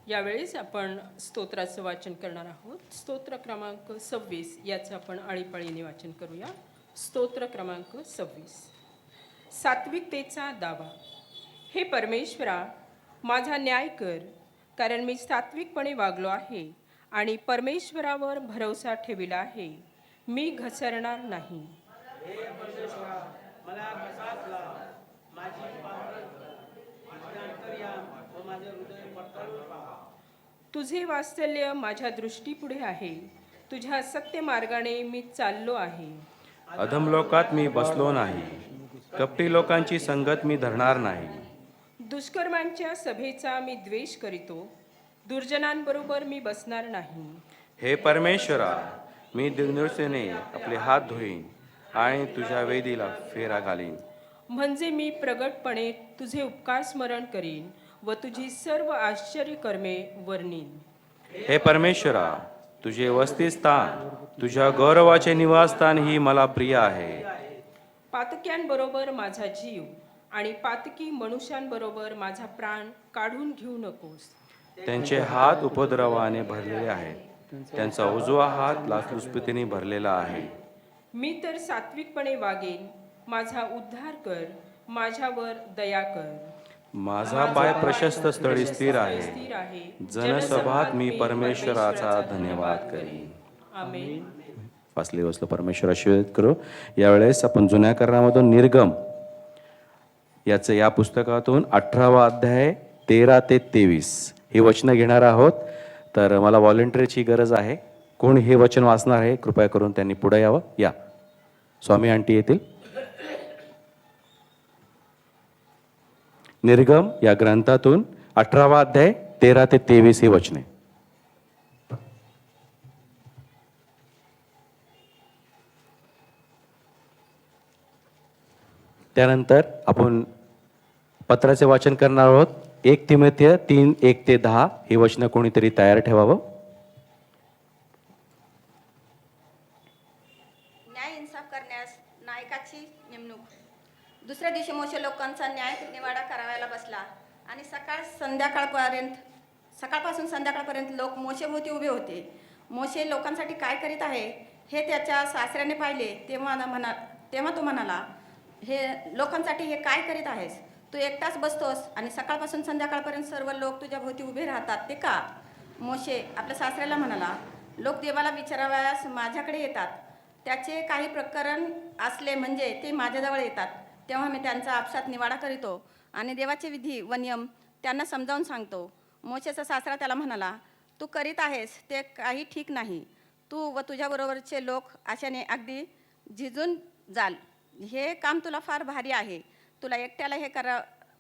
यावेळेस आपण स्तोत्राचं वाचन करणार आहोत. स्तोत्र क्रमांक 26 याचं आपण आळीपाळीने वाचन करूया. स्तोत्र क्रमांक 26. सात्विकतेचा दावा. हे परमेश्वरा, माझा न्याय कर, कारण मी सात्विकपणे वागलो आहे आणि परमेश्वरावर भरोसा ठेविला आहे. मी घसरणार नाही. मला कसाच लाव, माझी माझे अंतर्याम व माझे हृदय पडताळून पहा. तुझे वात्सल्य माझ्या दृष्टीपुढे आहे. तुझ्या सत्य मार्गाने मी चाललो आहे. अधमलोकात मी बसलो नाही, कपटी लोकांची संगत मी धरणार नाही. दुष्कर्मांच्या सभेचा मी द्वेष करीतो. दुर्जनांबरोबर मी बसणार नाही. हे परमेश्वरा, मी निर्दोषतेने आपले हात धुईन आणि तुझ्या वेदीला फेरा घालीन. म्हणजे मी प्रगटपणे तुझे उपकार स्मरण करीन व तुझी सर्व आश्चर्यकर्मे वर्णीन. हे परमेश्वरा, तुझे वसतिस्थान, तुझ्या गौरवाचे निवासस्थान ही मला प्रिय आहे. पातक्यांबरोबर माझा जीव आणि पातकी मनुष्यांबरोबर माझा प्राण काढून घेऊ नकोस. त्यांचे हात उपद्रवाने भरलेले आहेत, त्यांचा उजवा हात लाचलुचपतीने भरलेला आहे. मी तर सात्विकपणे वागेन. माझा उद्धार कर, माझ्यावर दया कर. माझा पाय प्रशस्त स्थळी स्थिर आहे. जनसभात मी परमेश्वराचा धन्यवाद करीन. आमेन. वाचले वचलं परमेश्वर आशीर्वादित करू. यावेळेस आपण जुन्या करारामधून निर्गम याचं या पुस्तकातून 18वा अध्याय 13 ते 23 ही वचनं घेणार आहोत. तर मला व्हॉलेंटियरची गरज आहे. कोण हे वचन वाचणार आहे कृपया करून त्यांनी पुढे यावं. या स्वामी आंटी येतील. निर्गम या ग्रंथातून 18वा अध्याय 13 ते 23 ही वचने. त्यानंतर आपण पत्राचे वाचन करणार आहोत. 1 तिमोथेय 3 1 ते 10 ही वचनं कोणीतरी तयार ठेवावं. न्याय इंसाफ करण्यास नायकाची नेमणूक. दुसऱ्या दिवशी मोशे लोकांचा न्याय निवाडा करावायला बसला आणि सकाळपासून संध्याकाळपर्यंत लोक मोशेभोवती उभे होते. मोशे लोकांसाठी काय करीत आहे हे त्याच्या सासऱ्याने पाहिले. तेव्हा तो म्हणाला, हे लोकांसाठी हे काय करीत आहेस? तू एकटाच बसतोस आणि सकाळपासून संध्याकाळपर्यंत सर्व लोक तुझ्या भोवती उभे राहतात ते का? मोशे आपल्या सासऱ्याला म्हणाला, लोक देवाला विचारावयास माझ्याकडे येतात. त्याचे काही प्रकरण असले म्हणजे ते माझ्याजवळ येतात. तेव्हा मी त्यांचा आपसात निवाडा करीतो आणि देवाचे विधी व नियम त्यांना समजावून सांगतो. मोशेचा सासरा त्याला म्हणाला, तू करीत आहेस ते काही ठीक नाही. तू व तुझ्याबरोबरचे लोक अशाने अगदी झिजून जाल. हे काम तुला फार भारी आहे. तुला एकट्याला हे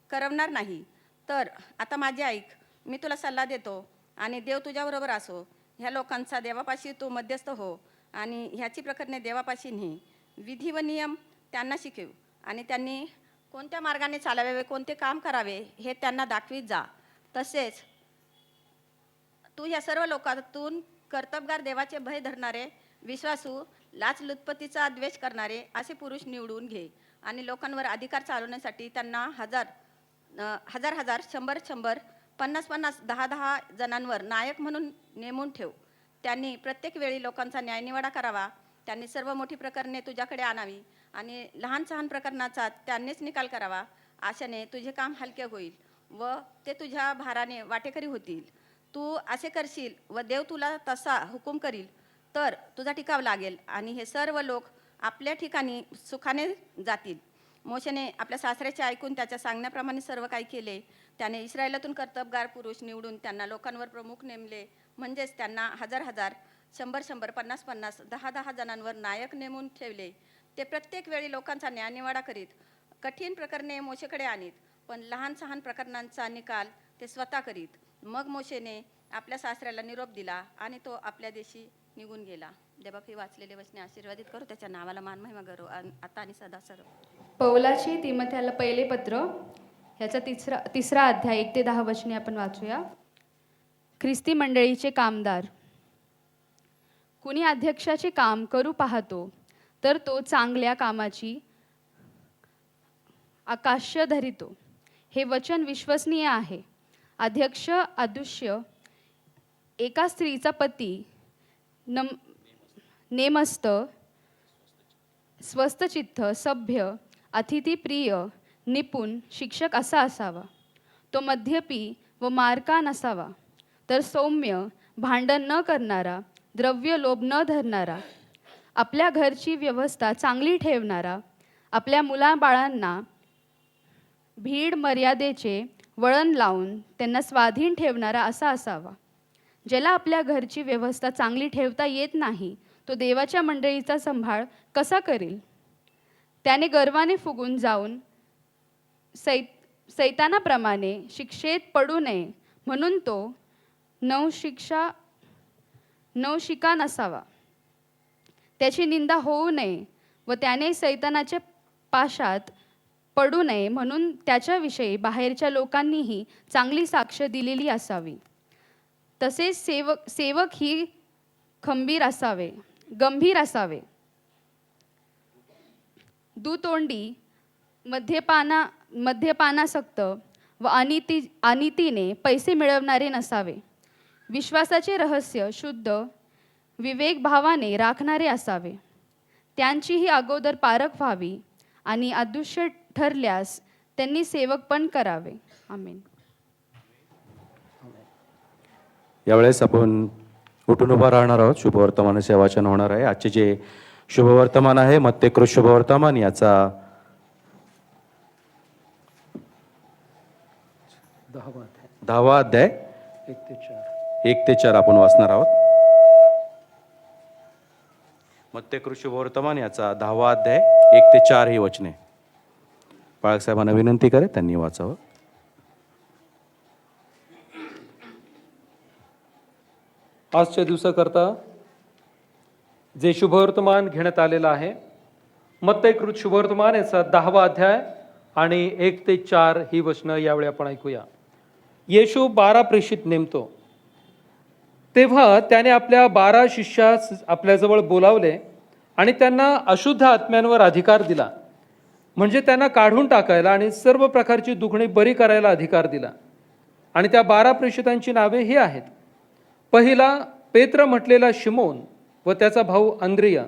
करवणार नाही. तर आता माझे ऐक, मी तुला सल्ला देतो आणि देव तुझ्याबरोबर असो. ह्या लोकांचा देवापाशी तू मध्यस्थ हो आणि ह्याची प्रकरणे देवापाशी ने. विधी व नियम त्यांना शिकव आणि त्यांनी कोणत्या मार्गाने चालावे, कोणते काम करावे हे त्यांना दाखवीत जा. तसेच तू ह्या सर्व लोकांतून कर्तबगार, देवाचे भय धरणारे, विश्वासू, लाचलुचपतीचा द्वेष करणारे असे पुरुष निवडून घे आणि लोकांवर अधिकार चालवण्यासाठी त्यांना हजार, 100, 50, 10 जणांवर नायक म्हणून नेमून ठेव. त्यांनी प्रत्येक वेळी लोकांचा न्यायनिवाडा करावा. त्यांनी सर्व मोठी प्रकरणे तुझ्याकडे आणावी आणि लहान सहान प्रकरणाचा त्यांनीच निकाल करावा. आशाने तुझे काम हलके होईल व ते तुझ्या भाराने वाटेकरी होतील. तू असे करशील व देव तुला तसा हुकूम करील तर तुझा टिकाव लागेल आणि हे सर्व लोक आपल्या ठिकाणी सुखाने जातील. मोशेने आपल्या सासऱ्याचे ऐकून त्याच्या सांगण्याप्रमाणे सर्व काही केले. त्याने इस्रायलातून कर्तबगार पुरुष निवडून त्यांना लोकांवर प्रमुख नेमले. म्हणजेच त्यांना 100, 100, 50, 10 जणांवर नायक नेमून ठेवले. ते प्रत्येक वेळी लोकांचा न्यायनिवाडा करीत. कठीण प्रकरणे मोशेकडे आणीत, पण लहान सहान प्रकरणांचा निकाल ते स्वतः करीत. मग मोशेने आपल्या सासऱ्याला निरोप दिला आणि तो आपल्या देशी निघून गेला. देवबाप ही वाचलेले वचने आशीर्वादित करू. त्याच्या नावाला मान महिमा करू आता आणि सदा सर्व. पौलाची तिमोथेला पहिले पत्र ह्याचा तिसरा अध्याय 1 ते 10 वचने आपण वाचूया. ख्रिस्ती मंडळीचे कामदार. कुणी अध्यक्षाचे काम करू पाहतो तर तो चांगल्या कामाची आकाश धरितो. हे वचन विश्वसनीय आहे. अध्यक्ष अदृश्य एका स्त्रीचा पती नेमस्त, स्वस्थचित्त, सभ्य, अतिथीप्रिय, निपुण, शिक्षक असा असावा. तो मद्यपी व मारका नसावा, तर सौम्य, भांडण न करणारा, द्रव्य लोभ न धरणारा, आपल्या घरची व्यवस्था चांगली ठेवणारा, आपल्या मुलाबाळांना भीड मर्यादेचे वळण लावून त्यांना स्वाधीन ठेवणारा असा असावा. ज्याला आपल्या घरची व्यवस्था चांगली ठेवता येत नाही, तो देवाच्या मंडळीचा सांभाळ कसा करेल? त्याने गर्वाने फुगून जाऊन सैतानाप्रमाणे शिक्षेत पडू नये म्हणून तो नवशिका नसावा. त्याची निंदा होऊ नये व त्याने सैतानाच्या पाशात पडू नये म्हणून त्याच्याविषयी बाहेरच्या लोकांनीही चांगली साक्ष दिलेली असावी. तसेच सेवक ही गंभीर असावे, दुतोंडी, मद्यपानासक्त व अनितीने पैसे मिळवणारे नसावे. विश्वासाचे रहस्य शुद्ध विवेकभावाने राखणारे असावे. त्यांचीही अगोदर पारख व्हावी आणि अदृश्य ठरल्यास त्यांनी सेवकपण करावे. आमेन. यावेळेस आपण उठून उभा राहणार आहोत. शुभवर्तमानाचे वाचन होणार आहे. आजचे जे शुभवर्तमान आहे मत्तेकृत शुभवर्तमान याचा 10वा अध्याय 1 ते 4 आपण वाचणार आहोत. मत्तेकृत शुभवर्तमान याचा 10वा अध्याय 1 ते 4 ही वचने बाळासाहेबांना विनंती करे त्यांनी वाचावं. आजच्या दिवसाकरता जे शुभवर्तमान घेण्यात आलेलं आहे मत्तेकृत शुभवर्तमान याचा 10वा अध्याय आणि 1 ते 4 ही वचनं यावेळी आपण ऐकूया. येशू 12 प्रेषित नेमतो तेव्हा त्याने आपल्या 12 शिष्यास आपल्याजवळ बोलावले आणि त्यांना अशुद्ध आत्म्यांवर अधिकार दिला, म्हणजे त्यांना काढून टाकायला आणि सर्व प्रकारची दुखणी बरी करायला अधिकार दिला. आणि त्या 12 प्रेषितांची नावे ही आहेत. पहिला पेत्र म्हटलेला शिमोन व त्याचा भाऊ अंद्रिया,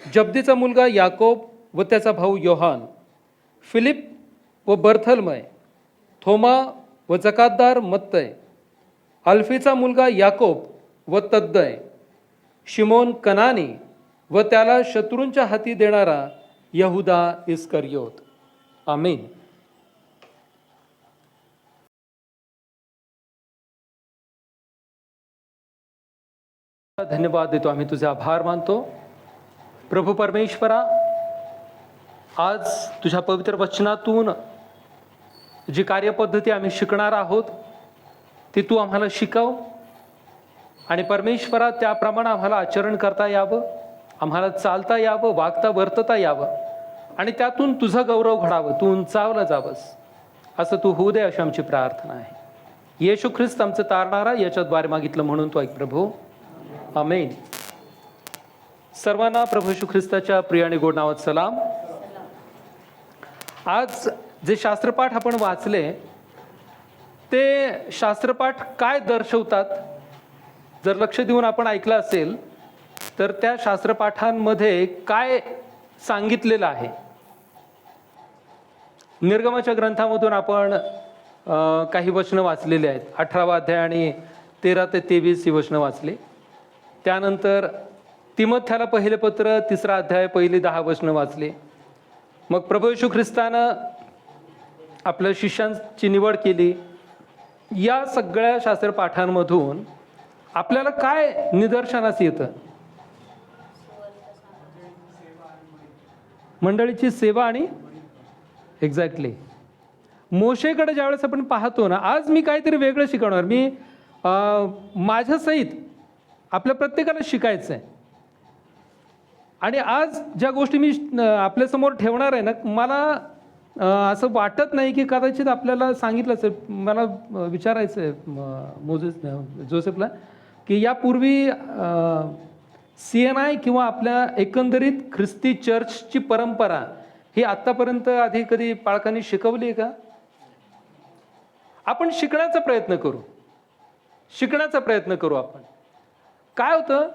जब्दीचा मुलगा याकोब व त्याचा भाऊ योहान, फिलिप व बर्थलमय, थोमा व जकातदार मत्तय, अल्फीचा मुलगा याकोब व तद्दय, शिमोन कनानी व त्याला शत्रूंच्या हाती देणारा यहुदा इस्करियोत. आमीन. धन्यवाद देतो, आम्ही तुझे आभार मानतो. प्रभू परमेश्वरा, आज तुझ्या पवित्र वचनातून जी कार्यपद्धती आम्ही शिकणार आहोत ती तू आम्हाला शिकव आणि परमेश्वरा त्याप्रमाणे आम्हाला आचरण करता यावं, आम्हाला चालता यावं, वागता वर्तता यावं आणि त्यातून तुझा गौरव घडावं, तू उंचावला जावंस असं तू होऊ दे अशी आमची प्रार्थना आहे. येशू ख्रिस्त आमचं तारणारा याच्याद्वारे मागितलं म्हणून तो ऐक प्रभू. आमेन. सर्वांना प्रभू येशू ख्रिस्ताच्या प्रिय आणि गोड नावात सलाम. आज जे शास्त्रपाठ आपण वाचले ते शास्त्रपाठ काय दर्शवतात जर लक्ष देऊन आपण ऐकलं असेल तर त्या शास्त्रपाठांमध्ये काय सांगितलेलं आहे. निर्गमाच्या ग्रंथामधून आपण काही वचनं वाचलेली आहेत. 18वा अध्याय आणि 13 ते 23 ही वचनं वाचली. त्यानंतर तिमोथ्याला पहिले पत्र 3रा अध्याय पहिली 10 वचनं वाचली. मग प्रभू येशू ख्रिस्तानं आपल्या शिष्यांची निवड केली. या सगळ्या शास्त्रपाठांमधून आपल्याला काय निदर्शनास येतं? मंडळीची सेवा आणि एक्झॅक्टली मोशेकडे ज्यावेळेस आपण पाहतो ना, आज मी काहीतरी वेगळं शिकवणार, मी माझ्या सहित आपल्या प्रत्येकाला शिकायचं आहे. आणि आज ज्या गोष्टी मी आपल्यासमोर ठेवणार आहे ना, मला असं वाटत नाही की कदाचित आपल्याला सांगितलं असेल. मला विचारायचं आहे जोसेफला की यापूर्वी CNI किंवा आपल्या एकंदरीत ख्रिस्ती चर्चची परंपरा ही आत्तापर्यंत आधी कधी पालकांनी शिकवली आहे का? आपण शिकण्याचा प्रयत्न करू. शिकण्याचा प्रयत्न करू आपण. काय होतं,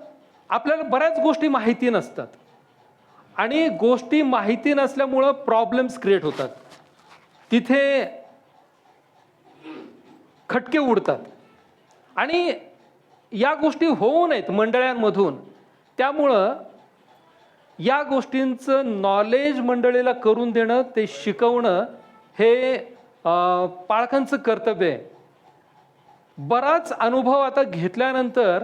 आपल्याला बऱ्याच गोष्टी माहिती नसतात आणि गोष्टी माहिती नसल्यामुळं प्रॉब्लेम्स क्रिएट होतात. तिथे खटके उडतात आणि या गोष्टी होऊ नयेत मंडळांमधून. त्यामुळं या गोष्टींचं नॉलेज मंडळीला करून देणं, ते शिकवणं हे पालकांचं कर्तव्य आहे. बराच अनुभव आता घेतल्यानंतर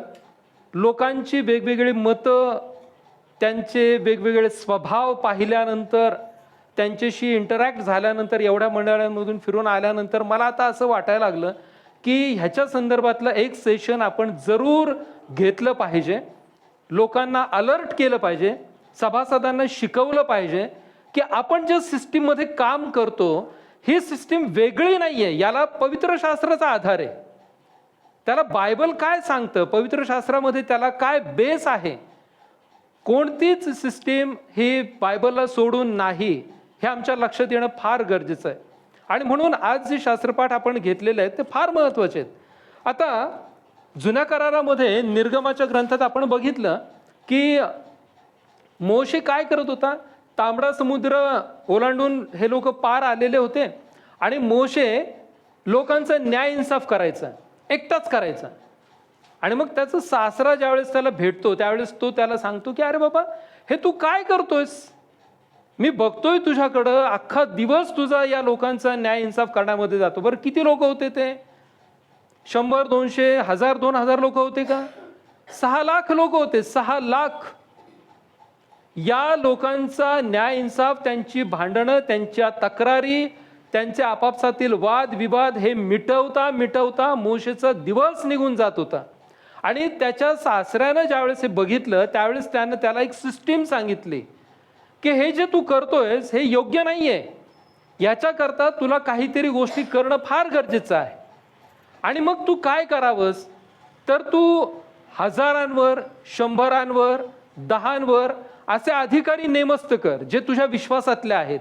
लोकांची वेगवेगळी मतं, त्यांचे वेगवेगळे स्वभाव पाहिल्यानंतर, त्यांच्याशी इंटरॅक्ट झाल्यानंतर, एवढ्या मंडळांमधून फिरून आल्यानंतर मला आता असं वाटायला लागलं की ह्याच्या संदर्भातलं एक सेशन आपण जरूर घेतलं पाहिजे. लोकांना अलर्ट केलं पाहिजे, सभासदांना शिकवलं पाहिजे की आपण ज्या सिस्टीममध्ये काम करतो ही सिस्टीम वेगळी नाही आहे. याला पवित्र शास्त्राचा आधार आहे. त्याला बायबल काय सांगतं, पवित्र शास्त्रामध्ये त्याला काय बेस आहे. कोणतीच सिस्टीम ही बायबलला सोडून नाही, हे आमच्या लक्षात येणं फार गरजेचं आहे. आणि म्हणून आज जे शास्त्रपाठ आपण घेतलेले आहेत ते फार महत्त्वाचे आहेत. आता जुन्या करारामध्ये निर्गमाच्या ग्रंथात आपण बघितलं की मोशे काय करत होता. तांबडा समुद्र ओलांडून हे लोक पार आलेले होते आणि मोशे लोकांचा न्याय इन्साफ करायचा, एकटाच करायचा. आणि मग त्याचा सासरा ज्यावेळेस त्याला भेटतो त्यावेळेस तो त्याला सांगतो की अरे बाबा, हे तू काय करतोयस, मी बघतोय तुझ्याकडं, अख्खा दिवस तुझा या लोकांचा न्याय इन्साफ करण्यामध्ये जातो. बरं किती लोक होते ते? 100, 200, 1000, 2000 लोक होते का? 6 लाख लोक होते. 6 लाख. या लोकांचा न्याय इन्साफ, त्यांची भांडणं, त्यांच्या तक्रारी, त्यांचे आपापसातील वाद विवाद हे मिटवता मिटवता मोशेचा दिवस निघून जात होता. आणि त्याच्या सासऱ्यानं ज्यावेळेस हे बघितलं त्यावेळेस त्यानं त्याला एक सिस्टीम सांगितली की हे जे तू करतोयस हे योग्य नाही आहे. याच्याकरता तुला काहीतरी गोष्टी करणं फार गरजेचं आहे. आणि मग तू काय करावंस तर तू 1000वर, 100वर, 10वर असे अधिकारी नेमस्त कर जे तुझ्या विश्वासातले आहेत,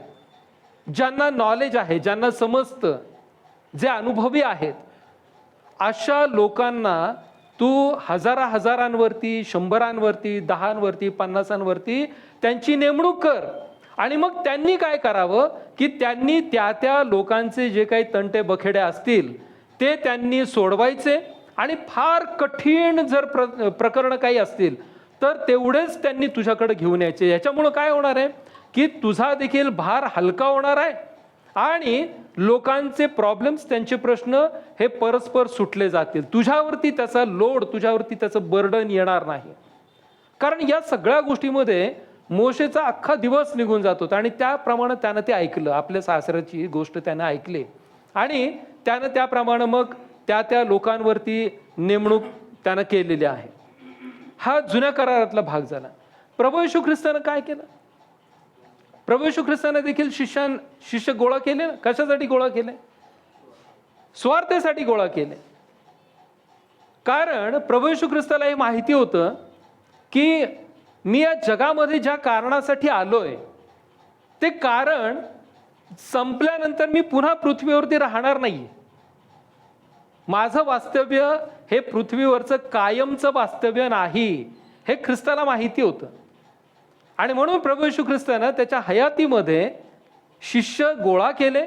ज्यांना नॉलेज आहे, ज्यांना समजतं, जे अनुभवी आहेत. अशा लोकांना तू हजारांवरती, 100वरती, 10वरती, 50वरती त्यांची नेमणूक कर. आणि मग त्यांनी काय करावं की त्यांनी त्या लोकांचे जे काही तंटे बखेडे असतील ते त्यांनी सोडवायचे. आणि फार कठीण जर प्रकरण काही असतील तर तेवढेच त्यांनी तुझ्याकडे घेऊन यायचे. याच्यामुळं काय होणार आहे की तुझा देखील भार हलका होणार आहे आणि लोकांचे प्रॉब्लेम्स, त्यांचे प्रश्न हे परस्पर सुटले जातील. तुझ्यावरती त्याचा लोड, तुझ्यावरती त्याचं बर्डन येणार नाही. कारण या सगळ्या गोष्टीमध्ये मोशेचा अख्खा दिवस निघून जात होता आणि त्याप्रमाणे त्यानं ते ऐकलं. आपल्या सासऱ्याची गोष्ट त्यानं ऐकली आणि त्यानं त्याप्रमाणे मग त्या लोकांवरती नेमणूक त्यानं केलेली आहे. हा जुन्या करारातला भाग झाला. प्रभू येशू ख्रिस्तानं काय केलं? प्रभू येशू ख्रिस्तानं देखील शिष्य गोळा केले. कशासाठी गोळा केले? स्वार्थासाठी गोळा केले. कारण प्रभू येशू ख्रिस्ताला हे माहिती होतं की मी या जगामध्ये ज्या कारणासाठी आलोय ते कारण संपल्यानंतर मी पुन्हा पृथ्वीवरती राहणार नाही. माझं वास्तव्य हे पृथ्वीवरचं कायमचं वास्तव्य नाही, हे ख्रिस्ताला माहिती होतं. आणि म्हणून प्रभू येशू ख्रिस्तानं त्याच्या हयातीमध्ये शिष्य गोळा केले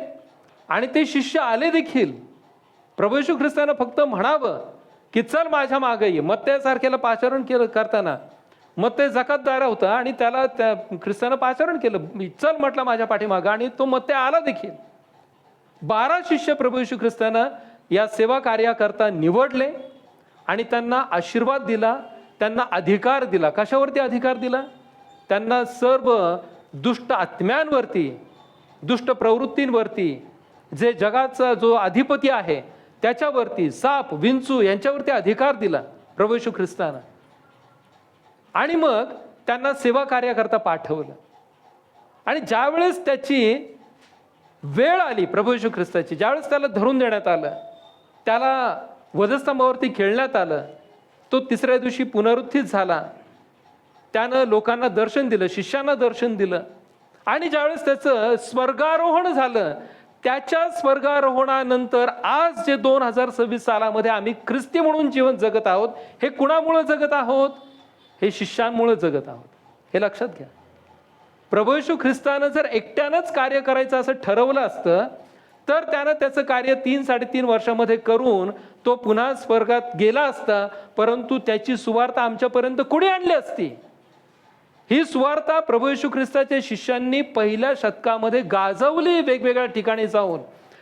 आणि ते शिष्य आले देखील. प्रभू येशू ख्रिस्तानं फक्त म्हणावं की चल माझ्या मागे ये. मत्तयासारख्याला पाचारण केलं करताना, मत्तय जकातदार होता आणि त्याला त्या ख्रिस्तानं पाचारण केलं, चल म्हटलं माझ्या पाठीमागं, आणि तो मत्तय आला देखील. 12 शिष्य प्रभू येशू ख्रिस्तानं या सेवा कार्याकरता निवडले आणि त्यांना आशीर्वाद दिला, त्यांना अधिकार दिला. कशावरती अधिकार दिला? त्यांना सर्व दुष्ट आत्म्यांवरती, दुष्ट प्रवृत्तींवरती, जे जगाचा जो अधिपती आहे त्याच्यावरती, साप विंचू यांच्यावरती अधिकार दिला प्रभू येशू ख्रिस्तानं. आणि मग त्यांना सेवा कार्याकरता पाठवलं. आणि ज्यावेळेस त्याची वेळ आली प्रभू येशू ख्रिस्ताची, ज्यावेळेस त्याला धरून देण्यात आलं, त्याला वधस्तंभावरती खेळण्यात आलं, तो 3ऱ्या दिवशी पुनरुत्थित झाला, त्यानं लोकांना दर्शन दिलं, शिष्यांना दर्शन दिलं. आणि ज्यावेळेस त्याचं स्वर्गारोहण झालं त्याच्या स्वर्गारोहणानंतर आज जे 2026 सालामध्ये आम्ही ख्रिस्ती म्हणून जीवन जगत आहोत, हे कुणामुळे जगत आहोत? हे शिष्यांमुळे जगत आहोत. हे लक्षात घ्या. प्रभू येशू ख्रिस्तानं जर एकट्यानंच कार्य करायचं असं ठरवलं असतं तर त्यानं त्याचं कार्य 3-3.5 वर्षामध्ये करून तो पुन्हा स्वर्गात गेला असता, परंतु त्याची सुवार्ता आमच्यापर्यंत कोणी आणली असती? ही सुवार्ता प्रभू येशू ख्रिस्ताच्या शिष्यांनी पहिल्या शतकामध्ये गाजवली वेगवेगळ्या ठिकाणी जाऊन.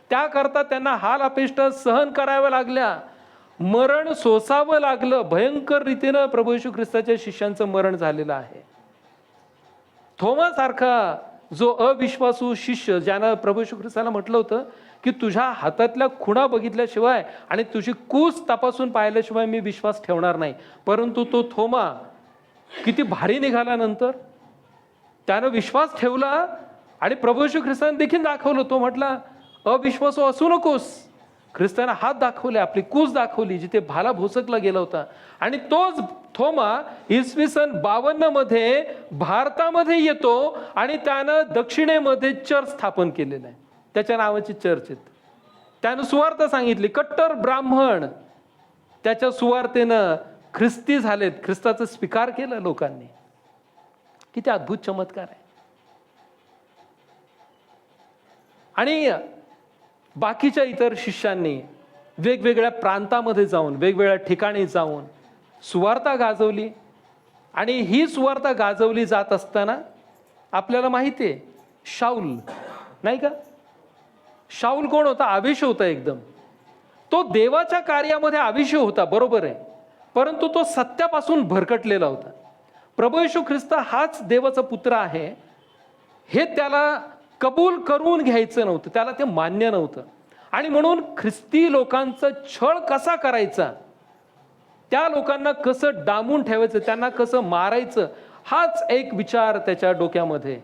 त्याकरता त्यांना हाल अपेष्टा सहन कराव्या लागल्या, मरण सोसावं लागलं. भयंकर रीतीनं प्रभू येशू ख्रिस्ताच्या शिष्यांचं मरण झालेलं आहे. थोमा सारखा जो अविश्वासू शिष्य, ज्यानं प्रभू येशू ख्रिस्ताला म्हटलं होतं की तुझ्या हातातल्या खुणा बघितल्याशिवाय आणि तुझी कूस तपासून पाहिल्याशिवाय मी विश्वास ठेवणार नाही, परंतु तो थोमा किती भारी निघाला. नंतर त्यानं विश्वास ठेवला आणि प्रभू येशू ख्रिस्ताने देखील दाखवलं. तो म्हटला अविश्वासू असू नकोस. ख्रिस्ताने हात दाखवले, आपली कूस दाखवली जिथे भाला भोसकला गेला होता. आणि तोच थोमा इसवी सन 52 मध्ये भारतामध्ये येतो आणि त्यानं दक्षिणेमध्ये चर्च स्थापन केलेलं आहे. त्याच्या नावाची चर्च आहेत. त्यानं सुवार्ता सांगितली. कट्टर ब्राह्मण त्याच्या सुवार्तेनं ख्रिस्ती झालेत. ख्रिस्ताचं स्वीकार केलं लोकांनी. किती अद्भुत चमत्कार आहे. आणि बाकीच्या इतर शिष्यांनी वेगवेगळ्या प्रांतामध्ये जाऊन, वेगवेगळ्या ठिकाणी जाऊन सुवार्ता गाजवली. आणि ही सुवार्ता गाजवली जात असताना आपल्याला माहिती आहे शाऊल, नाही का? शाऊल कोण होता? आवेश होता एकदम. तो देवाच्या कार्यामध्ये आवेश होता, बरोबर आहे, परंतु तो सत्यापासून भरकटलेला होता. प्रभू येशू ख्रिस्त हाच देवाचा पुत्र आहे हे त्याला कबूल करून घ्यायचं नव्हतं, त्याला ते मान्य नव्हतं. आणि म्हणून ख्रिस्ती लोकांचा छळ कसा करायचा, त्या लोकांना कसं डांबून ठेवायचं, त्यांना कसं मारायचं, हाच एक विचार त्याच्या डोक्यामध्ये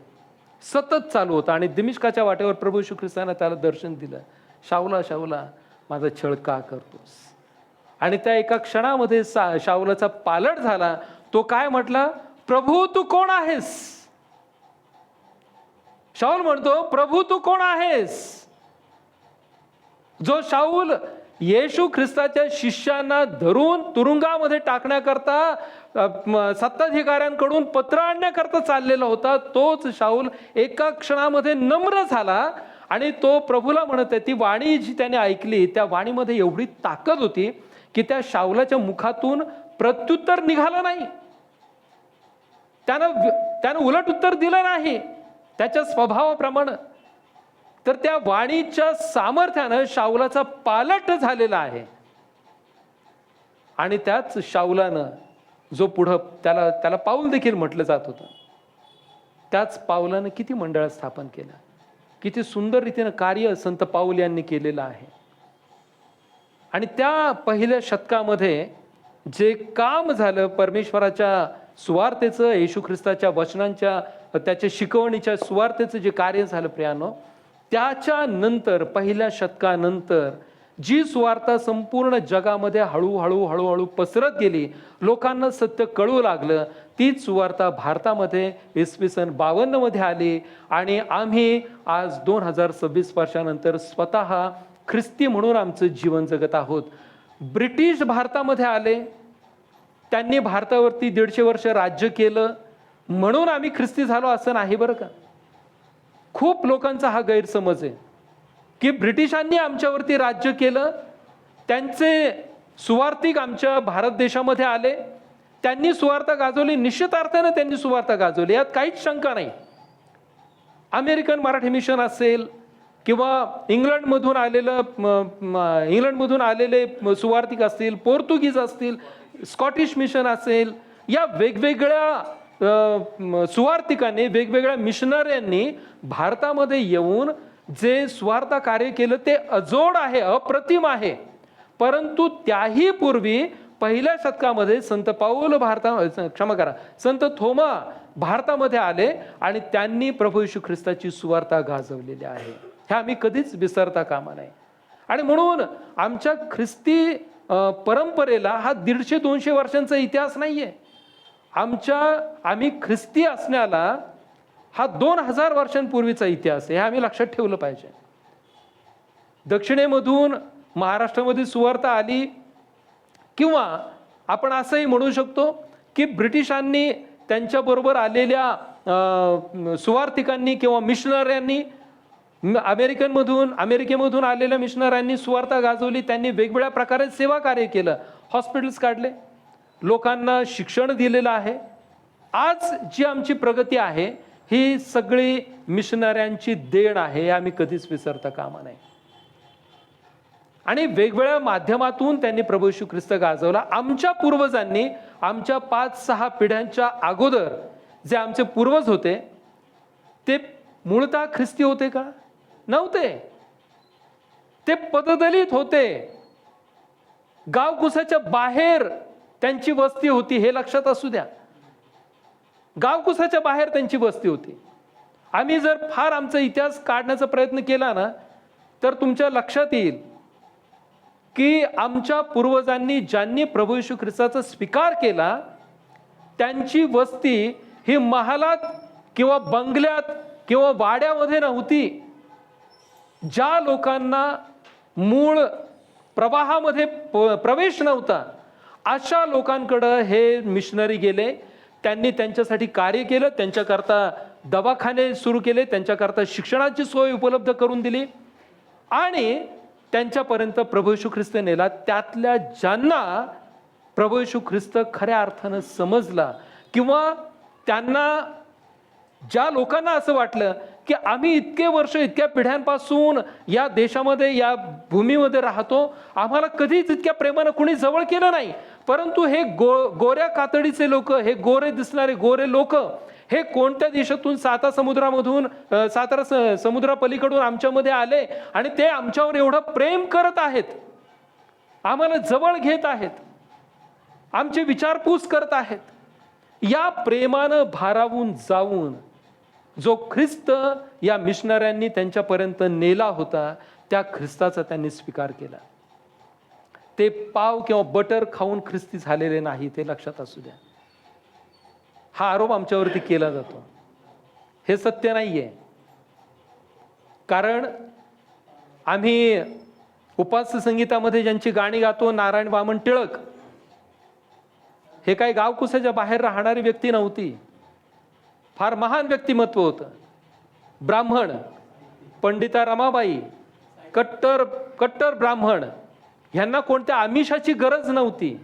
सतत चालू होता. आणि दिमिश्काच्या वाटेवर प्रभू येशू ख्रिस्तानं त्याला दर्शन दिलं. शाऊला शाऊला माझा छळ का करतोस? आणि त्या एका क्षणामध्ये शाऊलाचा पालट झाला. तो काय म्हटला? प्रभू तू कोण आहेस? शाऊल म्हणतो प्रभू तू कोण आहेस? जो शाऊल येशू ख्रिस्ताच्या शिष्यांना धरून तुरुंगामध्ये टाकण्याकरता सत्ताधिकाऱ्यांकडून पत्र आणण्याकरता चाललेला होता, तोच शाऊल एका क्षणामध्ये नम्र झाला. आणि तो प्रभूला म्हणत आहे, ती वाणी जी त्याने ऐकली त्या वाणीमध्ये एवढी ताकद होती की त्या शाऊलाच्या मुखातून प्रत्युत्तर निघालं नाही. त्यानं उलट उत्तर दिलं नाही त्याच्या स्वभावाप्रमाणे. तर त्या वाणीच्या सामर्थ्यानं शाऊलाचा पालट झालेला आहे. आणि त्याच शाऊलानं जो पुढं त्याला पाऊल देखील म्हटलं जात होतं, त्याच पाऊलानं किती मंडळ स्थापन केलं, किती सुंदर रीतीनं कार्य संत पाऊल यांनी केलेलं आहे. आणि त्या पहिल्या शतकामध्ये जे काम झालं परमेश्वराच्या सुवार्तेचं, येशू ख्रिस्ताच्या वचनांच्या, त्याच्या शिकवणीच्या सुवार्तेचं जे कार्य झालं प्रियानो, त्याच्यानंतर पहिल्या शतकानंतर जी सुवार्ता संपूर्ण जगामध्ये हळूहळू पसरत गेली, लोकांना सत्य कळू लागलं, तीच सुवार्ता भारतामध्ये इसवी सन 52 मध्ये आली. आणि आम्ही आज 2026 वर्षानंतर स्वतः ख्रिस्ती म्हणून आमचं जीवन जगत आहोत. ब्रिटिश भारतामध्ये आले, त्यांनी भारतावरती 150 वर्ष राज्य केलं म्हणून आम्ही ख्रिस्ती झालो असं नाही बरं का. खूप लोकांचा हा गैरसमज आहे की ब्रिटिशांनी आमच्यावरती राज्य केलं, त्यांचे सुवार्तिक आमच्या भारत देशामध्ये आले, त्यांनी सुवार्ता गाजवली, निश्चित अर्थानं त्यांनी सुवार्ता गाजवली, यात काहीच शंका नाही. अमेरिकन मराठी मिशन असेल किंवा इंग्लंडमधून आलेले सुवार्तिक असतील, पोर्तुगीज असतील, स्कॉटिश मिशन असेल, या वेगवेगळ्या सुवार्तिकांनी, वेगवेगळ्या मिशनऱ्यांनी भारतामध्ये येऊन जे सुवार्ता कार्य केलं ते अजोड आहे, अप्रतिम आहे. परंतु त्याही पूर्वी पहिल्या शतकामध्ये संत थोमा भारतामध्ये आले आणि त्यांनी प्रभू येशू ख्रिस्ताची सुवार्ता गाजवलेली आहे. हे आम्ही कधीच विसरता कामा नये. आणि म्हणून आमच्या ख्रिस्ती परंपरेला हा 150-200 वर्षांचा इतिहास नाहीये. आम्ही ख्रिस्ती असण्याला हा 2000 वर्षांपूर्वीचा इतिहास आहे, हे आम्ही लक्षात ठेवलं पाहिजे. दक्षिणेमधून महाराष्ट्रामध्ये सुवार्ता आली, किंवा आपण असंही म्हणू शकतो की ब्रिटिशांनी त्यांच्याबरोबर आलेल्या सुवार्तिकांनी किंवा मिशनऱ्यांनी, अमेरिकेमधून आलेल्या मिशनऱ्यांनी सुवार्ता गाजवली. त्यांनी वेगवेगळ्या प्रकारे सेवा कार्य केलं, हॉस्पिटल्स काढले, लोकांना शिक्षण दिलेलं आहे. आज जी आमची प्रगती आहे ही सगळी मिशनऱ्यांची देण आहे, आम्ही कधीच विसरता कामा नये. आणि वेगवेगळ्या माध्यमातून त्यांनी प्रभू येशू ख्रिस्त गाजवला. आमच्या पूर्वजांनी, आमच्या 5-6 पिढ्यांच्या अगोदर जे आमचे पूर्वज होते ते मूळतः ख्रिस्ती होते का? नव्हते. ते पददलित होते. गावकुसाच्या बाहेर त्यांची वस्ती होती, हे लक्षात असू द्या. गावकुसाच्या बाहेर त्यांची वस्ती होती. आम्ही जर फार आमचा इतिहास काढण्याचा प्रयत्न केला ना, तर तुमच्या लक्षात येईल की आमच्या पूर्वजांनी ज्यांनी प्रभू येशू ख्रिस्ताचा स्वीकार केला त्यांची वस्ती ही महालात किंवा बंगल्यात किंवा वाड्यामध्ये नव्हती. ज्या लोकांना मूळ प्रवाहामध्ये प्रवेश नव्हता अशा लोकांकडं हे मिशनरी गेले. त्यांनी त्यांच्यासाठी कार्य केलं, त्यांच्याकरता दवाखाने सुरू केले, त्यांच्याकरता शिक्षणाची सोय उपलब्ध करून दिली आणि त्यांच्यापर्यंत प्रभू येशू ख्रिस्त नेला. त्यातल्या ज्यांना प्रभू येशू ख्रिस्त खऱ्या अर्थानं समजला, किंवा त्यांना, ज्या लोकांना असं वाटलं की आम्ही इतके वर्ष, इतक्या पिढ्यांपासून या देशामध्ये, या भूमीमध्ये राहतो, आम्हाला कधीच इतक्या प्रेमानं कुणी जवळ केलं नाही, परंतु हे गोऱ्या कातडीचे लोक, हे गोरे दिसणारे गोरे लोक हे कोणत्या देशातून, सातारा समुद्रापलीकडून आमच्यामध्ये आले आणि ते आमच्यावर एवढं प्रेम करत आहेत, आम्हाला जवळ घेत आहेत, आमची विचारपूस करत आहेत. या प्रेमानं भारावून जाऊन जो ख्रिस्त या मिशनऱ्यांनी त्यांच्यापर्यंत नेला होता, त्या ख्रिस्ताचा त्यांनी स्वीकार केला. ते पाव किंवा बटर खाऊन ख्रिस्ती झालेले नाही, ते लक्षात असू द्या. हा आरोप आमच्यावरती केला जातो, हे सत्य नाहीये. कारण आम्ही उपास्य संगीतामध्ये ज्यांची गाणी गातो, नारायण वामन टिळक, हे काही गावकुसाच्या बाहेर राहणारी व्यक्ती नव्हती, फार महान व्यक्तिमत्व होतं. ब्राह्मण, पंडिता रमाबाई, कट्टर ब्राह्मण, ह्यांना कोणत्या आमिषाची गरज नव्हती.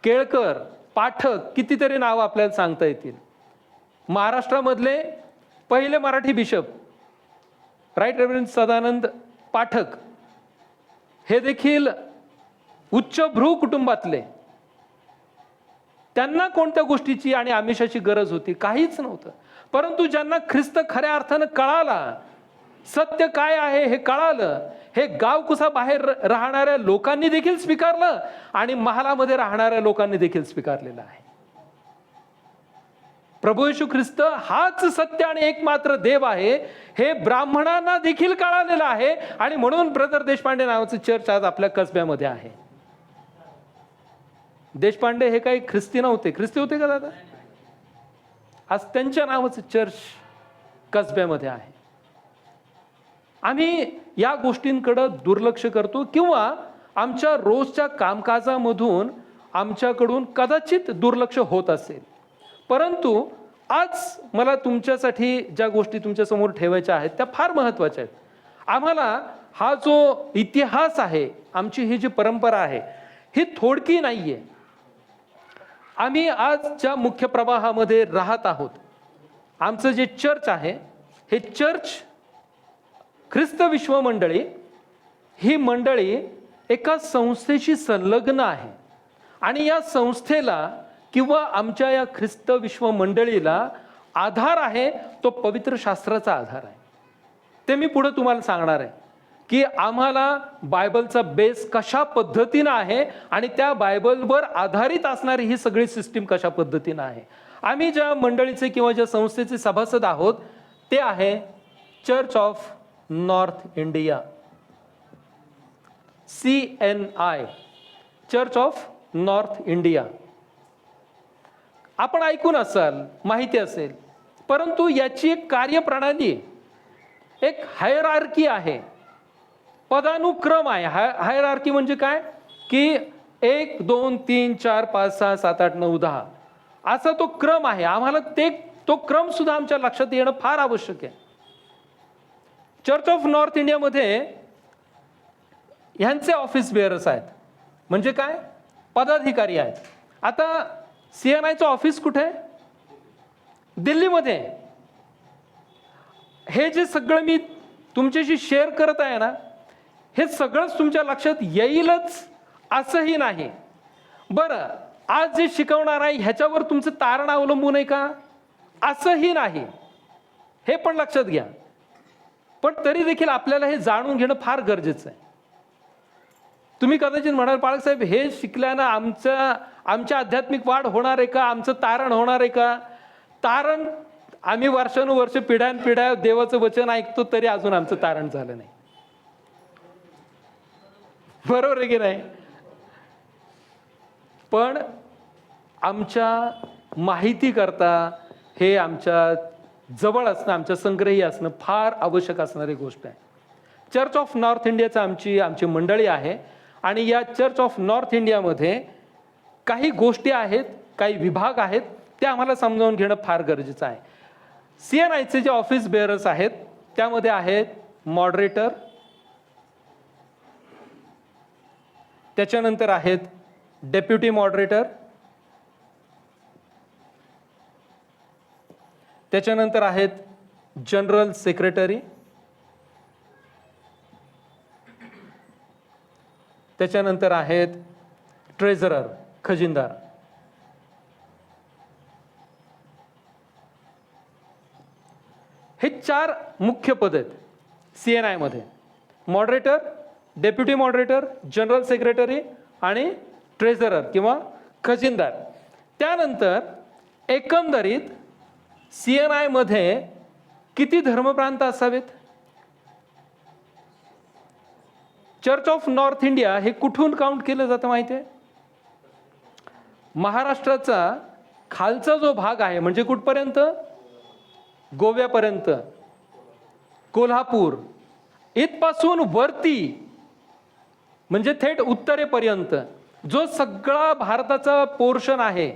केळकर, पाठक, कितीतरी नाव आपल्याला सांगता येतील. महाराष्ट्रामधले पहिले Marathi bishop right reverend Sadanand Pathak हे देखील उच्चभ्रू कुटुंबातले. त्यांना कोणत्या गोष्टीची आणि आमिषाची गरज होती? काहीच नव्हतं. परंतु ज्यांना ख्रिस्त खऱ्या अर्थानं कळाला, सत्य काय आहे हे कळालं, हे गावकुसा बाहेर राहणाऱ्या लोकांनी देखील स्वीकारलं आणि महालामध्ये राहणाऱ्या लोकांनी देखील स्वीकारलेलं आहे. प्रभू येशू ख्रिस्त हाच सत्य आणि एकमात्र देव आहे हे ब्राह्मणांना देखील कळालेलं आहे. आणि म्हणून ब्रदर देशपांडे नावाचं चर्च आज आपल्या कसब्यामध्ये आहे. देशपांडे हे काही ख्रिस्ती नव्हते. ख्रिस्ती होते का दादा? आज त्यांच्या नावाचं चर्च कसब्यामध्ये आहे. आम्ही या गोष्टींकडे दुर्लक्ष करतो किंवा आमच्या रोजच्या कामकाजामधून आमच्याकडून कदाचित दुर्लक्ष होत असेल. परंतु आज मला तुमच्यासाठी ज्या गोष्टी तुमच्यासमोर ठेवायच्या आहेत त्या फार महत्त्वाच्या आहेत. आम्हाला हा जो इतिहास आहे, आमची ही जी परंपरा आहे, ही थोडकी नाही आहे. आम्ही आज ज्या मुख्य प्रवाहामध्ये राहत आहोत, आमचं जे चर्च आहे, हे चर्च ख्रिस्त विश्व मंडळी, ही मंडळी एका संस्थेशी संलग्न आहे. आणि या संस्थेला किंवा आमच्या या ख्रिस्त विश्व मंडळीला आधार आहे तो पवित्र शास्त्राचा आधार आहे. ते मी पुढे तुम्हाला सांगणार आहे की आम्हाला बायबलचा बेस कशा पद्धतीनं आहे आणि त्या बायबलवर आधारित असणारी ही सगळी सिस्टीम कशा पद्धतीनं आहे. आम्ही ज्या मंडळीचे किंवा ज्या संस्थेचे सभासद आहोत ते आहे church of north India, CNI, church of north India. आपण ऐकून असाल, माहिती असेल, परंतु याची एक कार्यप्रणाली, एक हायरार्की आहे. पदानुक्रम आहे. हायरार्की म्हणजे काय की 1 2 3 4 5 6 7 8 9 10 असा तो क्रम आहे. आम्हाला तो क्रम सुद्धा आमच्या लक्षात येणं फार आवश्यक आहे. चर्च ऑफ नॉर्थ इंडियामध्ये ह्यांचे ऑफिस बेअरर्स आहेत, म्हणजे काय पदाधिकारी आहेत. आता CNIचं ऑफिस कुठे आहे? दिल्लीमध्ये आहे. हे जे सगळं मी तुमच्याशी शेअर करत आहे ना, हे सगळंच तुमच्या लक्षात येईलच असंही नाही. बरं, आज जे शिकवणार आहे ह्याच्यावर तुमचं तारण अवलंबून आहे का? असंही नाही, हे पण लक्षात घ्या. पण तरी देखील आपल्याला हे जाणून घेणं फार गरजेचं आहे. तुम्ही कदाचित म्हणाल बाळक साहेब, हे शिकल्यानं आमच्या आध्यात्मिक वाढ होणार आहे का? आमचं तारण होणार आहे का? तारण आम्ही वर्षानुवर्ष पिढ्यानपिढ्या देवाचं वचन ऐकतो तरी अजून आमचं तारण झालं नाही. बरोबर आहे की नाही? पण आमच्या माहिती करता हे आमच्या जवळ असणं, आमच्या संग्रही असणं फार आवश्यक असणारी गोष्ट आहे. चर्च ऑफ नॉर्थ इंडियाचं आमची मंडळी आहे आणि या चर्च ऑफ नॉर्थ इंडियामध्ये काही गोष्टी आहेत, काही विभाग आहेत, ते आम्हाला समजावून घेणं फार गरजेचं आहे. CNIचे जे ऑफिस बेअरर्स आहेत त्यामध्ये आहेत मॉडरेटर, त्याच्यानंतर आहेत डेप्युटी मॉडरेटर, त्याच्यानंतर आहेत जनरल सेक्रेटरी, त्याच्यानंतर आहेत ट्रेझरर, खजिनदार. हे 4 मुख्य पद आहेत CNI मध्ये: moderator, deputy moderator, general secretary आणि ट्रेझरर किंवा खजिनदार. त्यानंतर एकंदरीत CNI मध्ये किती धर्मप्रांत असावेत? चर्च ऑफ नॉर्थ इंडिया हे कुठून काउंट केलं जातं माहिती आहे? महाराष्ट्राचा खालचा जो भाग आहे म्हणजे कुठपर्यंत? गोव्यापर्यंत, कोल्हापूर इथपासून वरती म्हणजे थेट उत्तरेपर्यंत जो सगळा भारताचा पोर्शन आहे,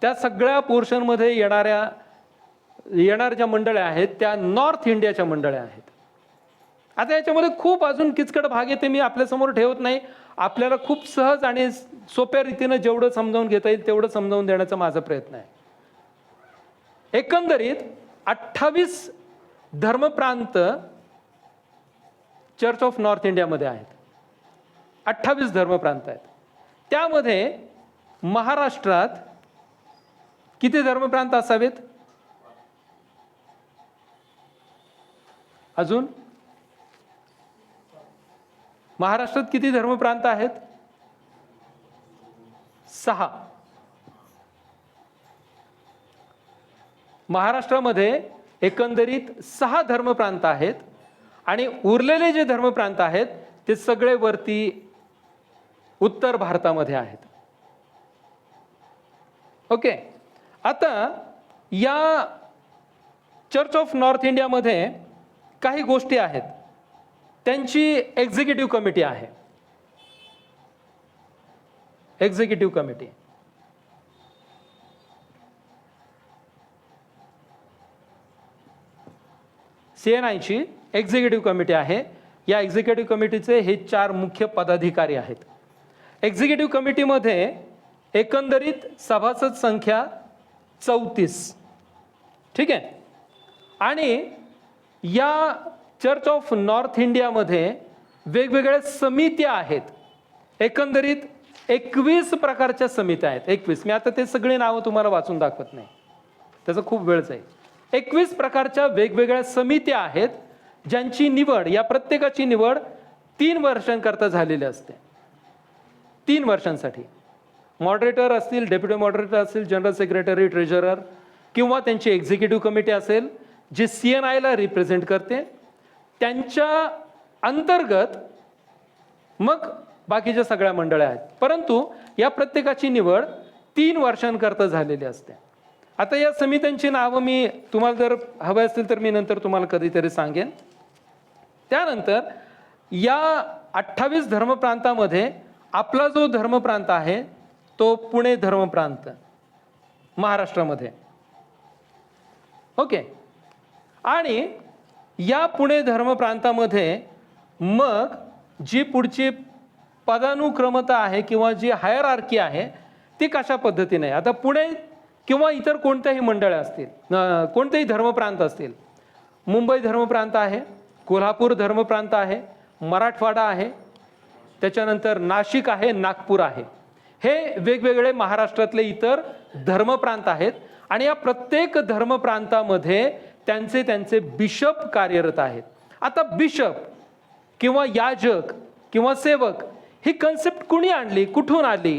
त्या सगळ्या पोर्शनमध्ये येणाऱ्या ज्या मंडळ्या आहेत त्या नॉर्थ इंडियाच्या मंडळ्या आहेत. आता याच्यामध्ये खूप अजून किचकट भाग आहे, ते मी आपल्यासमोर ठेवत नाही. आपल्याला खूप सहज आणि सोप्या रीतीनं जेवढं समजावून घेता येईल तेवढं समजावून देण्याचा माझा प्रयत्न आहे. एकंदरीत 28 धर्मप्रांत चर्च ऑफ नॉर्थ इंडियामध्ये आहेत. 28 धर्मप्रांत आहेत. त्यामध्ये महाराष्ट्रात किती धर्मप्रांत असावेत? अजून महाराष्ट्रात किती धर्मप्रांत आहेत? 6. महाराष्ट्रामध्ये एकंदरीत 6 धर्मप्रांत आहेत आणि उरलेले जे धर्मप्रांत आहेत ते सगळे वरती उत्तर भारतामध्ये आहेत. ओके, आता या चर्च ऑफ नॉर्थ इंडियामध्ये काही गोष्टी आहेत. त्यांची एक्झिक्युटिव्ह कमिटी आहे. एक्झिक्युटिव्ह कमिटी CNIची एक्झिक्युटिव्ह कमिटी आहे. या एक्झिक्युटिव्ह कमिटीचे हे 4 मुख्य पदाधिकारी आहेत. एक्झिक्युटिव्ह कमिटीमध्ये एकंदरीत सभासद संख्या 34. ठीक आहे. आणि या चर्च ऑफ नॉर्थ इंडियामध्ये वेगवेगळ्या समित्या आहेत. एकंदरीत 21 प्रकारच्या समित्या आहेत. 21. मी आता ते सगळे नावं तुम्हाला वाचून दाखवत नाही, त्याचा खूप वेळ जाईल. 21 प्रकारच्या वेगवेगळ्या समित्या आहेत ज्यांची निवड, या प्रत्येकाची निवड 3 वर्षांकरता झालेली असते. 3 वर्षांसाठी मॉडरेटर असतील, डेप्युटी मॉडरेटर असतील, जनरल सेक्रेटरी, ट्रेझरर किंवा त्यांची एक्झिक्युटिव्ह कमिटी असेल जी CNIला रिप्रेझेंट करते. त्यांच्या अंतर्गत मग बाकीच्या सगळ्या मंडळ्या आहेत. परंतु या प्रत्येकाची निवड 3 वर्षांकरता झालेली असते. आता या समित्यांची नावं मी तुम्हाला जर हवे असतील तर मी नंतर तुम्हाला कधीतरी सांगेन. त्यानंतर या 28 धर्मप्रांतामध्ये आपला जो धर्मप्रांत आहे तो पुणे धर्मप्रांत महाराष्ट्रामध्ये. ओके. आणि या पुणे धर्मप्रांतामध्ये मग जी पुढची पदानुक्रमता आहे किंवा जी हायरार्की आहे ती कशा पद्धतीने आहे. आता पुणे किंवा इतर कोणत्याही मंडळं असतील, कोणतेही धर्मप्रांत असतील, मुंबई धर्मप्रांत आहे, कोल्हापूर धर्मप्रांत आहे, मराठवाडा आहे, त्याच्यानंतर नाशिक आहे, नागपूर आहे. हे वेगवेगळे महाराष्ट्रातले इतर धर्मप्रांत आहेत. आणि या प्रत्येक धर्मप्रांतामध्ये त्यांचे त्यांचे बिशप कार्यरत आहेत. आता बिशप किंवा याजक किंवा सेवक ही कन्सेप्ट कुणी आणली, कुठून आली,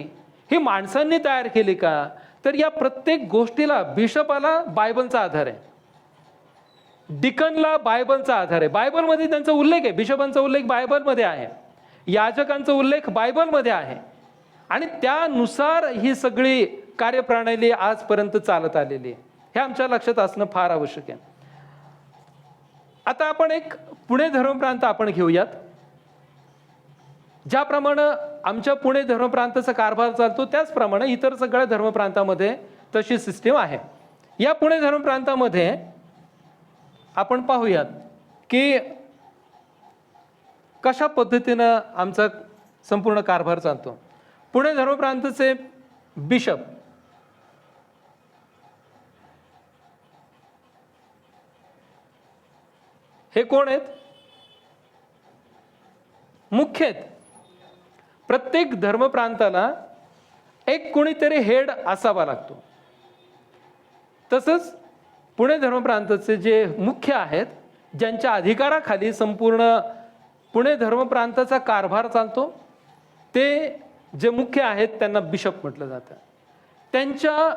ही माणसांनी तयार केली का? तर या प्रत्येक गोष्टीला बिशपाला बायबलचा आधार आहे, डिकनला बायबलचा आधार आहे. बायबलमध्ये त्यांचा उल्लेख आहे, बिशपांचा उल्लेख बायबलमध्ये आहे, याजकांचा उल्लेख बायबलमध्ये आहे. आणि त्यानुसार ही सगळी कार्यप्रणाली आजपर्यंत चालत आलेली आहे. हे आमच्या लक्षात असणं फार आवश्यक आहे. आता आपण एक पुणे धर्मप्रांत आपण घेऊयात. ज्याप्रमाणे आमच्या पुणे धर्मप्रांताचा कारभार चालतो त्याचप्रमाणे इतर सगळ्या धर्मप्रांतामध्ये तशी सिस्टीम आहे. या पुणे धर्मप्रांतामध्ये आपण पाहूयात की कशा पद्धतीनं आमचा संपूर्ण कारभार चालतो. पुणे धर्मप्रांताचे बिशप हे कोण आहेत? मुख्य आहेत. प्रत्येक धर्मप्रांताला एक कोणीतरी हेड असावा लागतो. तसंच पुणे धर्मप्रांताचे जे मुख्य आहेत, ज्यांच्या अधिकाराखाली संपूर्ण पुणे धर्मप्रांताचा कारभार चालतो, ते जे मुख्य आहेत त्यांना बिशप म्हटलं जातं. त्यांच्या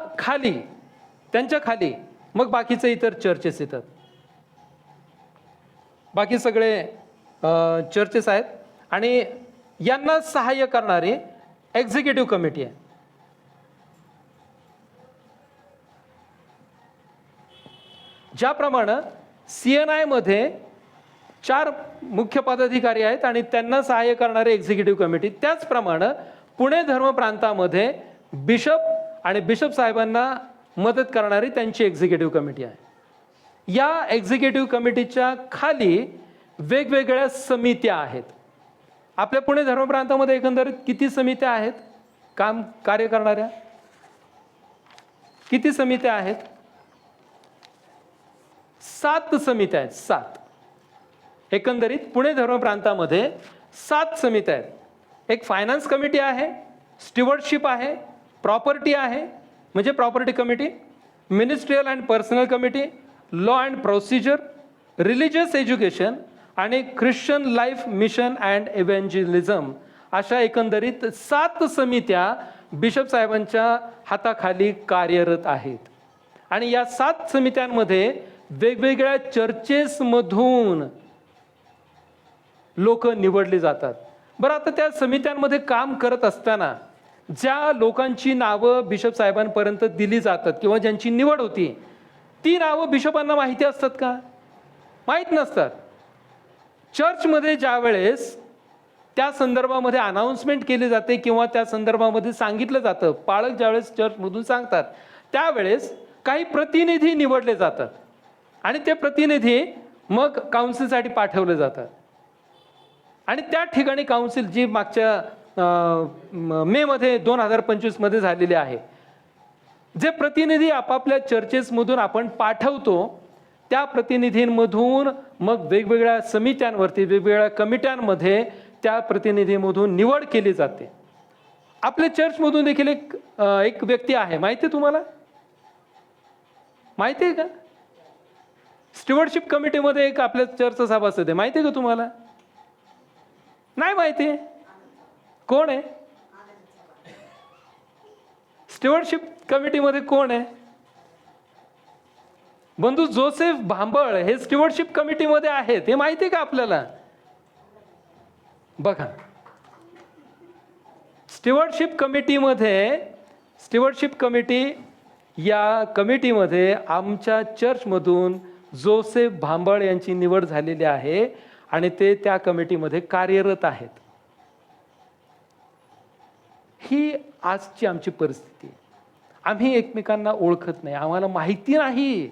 खाली मग बाकीचे इतर चर्चेस येतात. बाकी सगळे चर्चेस आहेत आणि यांना सहाय्य करणारी एक्झिक्युटिव्ह कमिटी आहे. ज्याप्रमाणे CNI मध्ये 4 मुख्य पदाधिकारी आहेत आणि त्यांना सहाय्य करणारी एक्झिक्युटिव्ह कमिटी, त्याचप्रमाणे पुणे धर्मप्रांतामध्ये बिशप आणि बिशप साहेबांना मदत करणारी त्यांची एक्झिक्युटिव्ह कमिटी आहे. या एक्झिक्युटिव्ह कमिटीच्या खाली वेगवेगळ्या समित्या आहेत. आपल्या पुणे धर्मप्रांतामध्ये एकंदरीत किती समित्या आहेत कार्य करणाऱ्या? किती समित्या आहेत? 7 समित्या आहेत. 7 एकंदरीत पुणे धर्मप्रांतामध्ये 7 समित्या आहेत. एक फायनान्स कमिटी आहे, स्टीवर्डशिप आहे, प्रॉपर्टी आहे म्हणजे property committee, ministerial and personal committee, law and procedure, religious education आणि ख्रिश्चन लाईफ मिशन अँड इव्हँजलिझम अशा एकंदरीत 7 समित्या बिशप साहेबांच्या हाताखाली कार्यरत आहेत. आणि या 7 समित्यांमध्ये वेगवेगळ्या चर्चेसमधून लोक निवडली जातात. बरं, आता त्या समित्यांमध्ये काम करत असताना ज्या लोकांची नावं बिशप साहेबांपर्यंत दिली जातात किंवा ज्यांची निवड होती, ती नावं बिशपांना माहिती असतात का? माहीत नसतात. चर्चमध्ये ज्या वेळेस त्या संदर्भामध्ये अनाऊन्समेंट केली जाते किंवा त्या संदर्भामध्ये सांगितलं जातं, पाळक ज्यावेळेस चर्चमधून सांगतात, त्यावेळेस काही प्रतिनिधी निवडले जातात आणि ते प्रतिनिधी मग काउन्सिलसाठी पाठवले जातात. आणि त्या ठिकाणी काउन्सिल जी मागच्या मेमध्ये 2025 झालेली आहे, जे प्रतिनिधी आपापल्या चर्चेसमधून आपण पाठवतो त्या प्रतिनिधींमधून मग वेगवेगळ्या समित्यांवरती, वेगवेगळ्या कमिट्यांमध्ये त्या प्रतिनिधीमधून निवड केली जाते. आपल्या चर्चमधून देखील एक व्यक्ती आहे, माहिती आहे तुम्हाला? माहिती आहे का? स्टीवर्डशिप कमिटीमध्ये एक आपल्या चर्चचा सभासद आहे, माहिती आहे का तुम्हाला? नाही माहिती आहे. कोण आहे स्टीवर्डशिप कमिटीमध्ये? कोण आहे? बंधू जोसेफ भांबळ हे स्टीवर्डशिप कमिटीमध्ये आहेत, हे माहिती आहे का आपल्याला? बघा, स्टीवर्डशिप कमिटी या कमिटीमध्ये आमच्या चर्चमधून जोसेफ भांबळ यांची निवड झालेली आहे. आणि ते त्या कमिटीमध्ये कार्यरत आहेत. ही आजची आमची परिस्थिती आहे. आम्ही एकमेकांना ओळखत नाही, आम्हाला माहिती नाही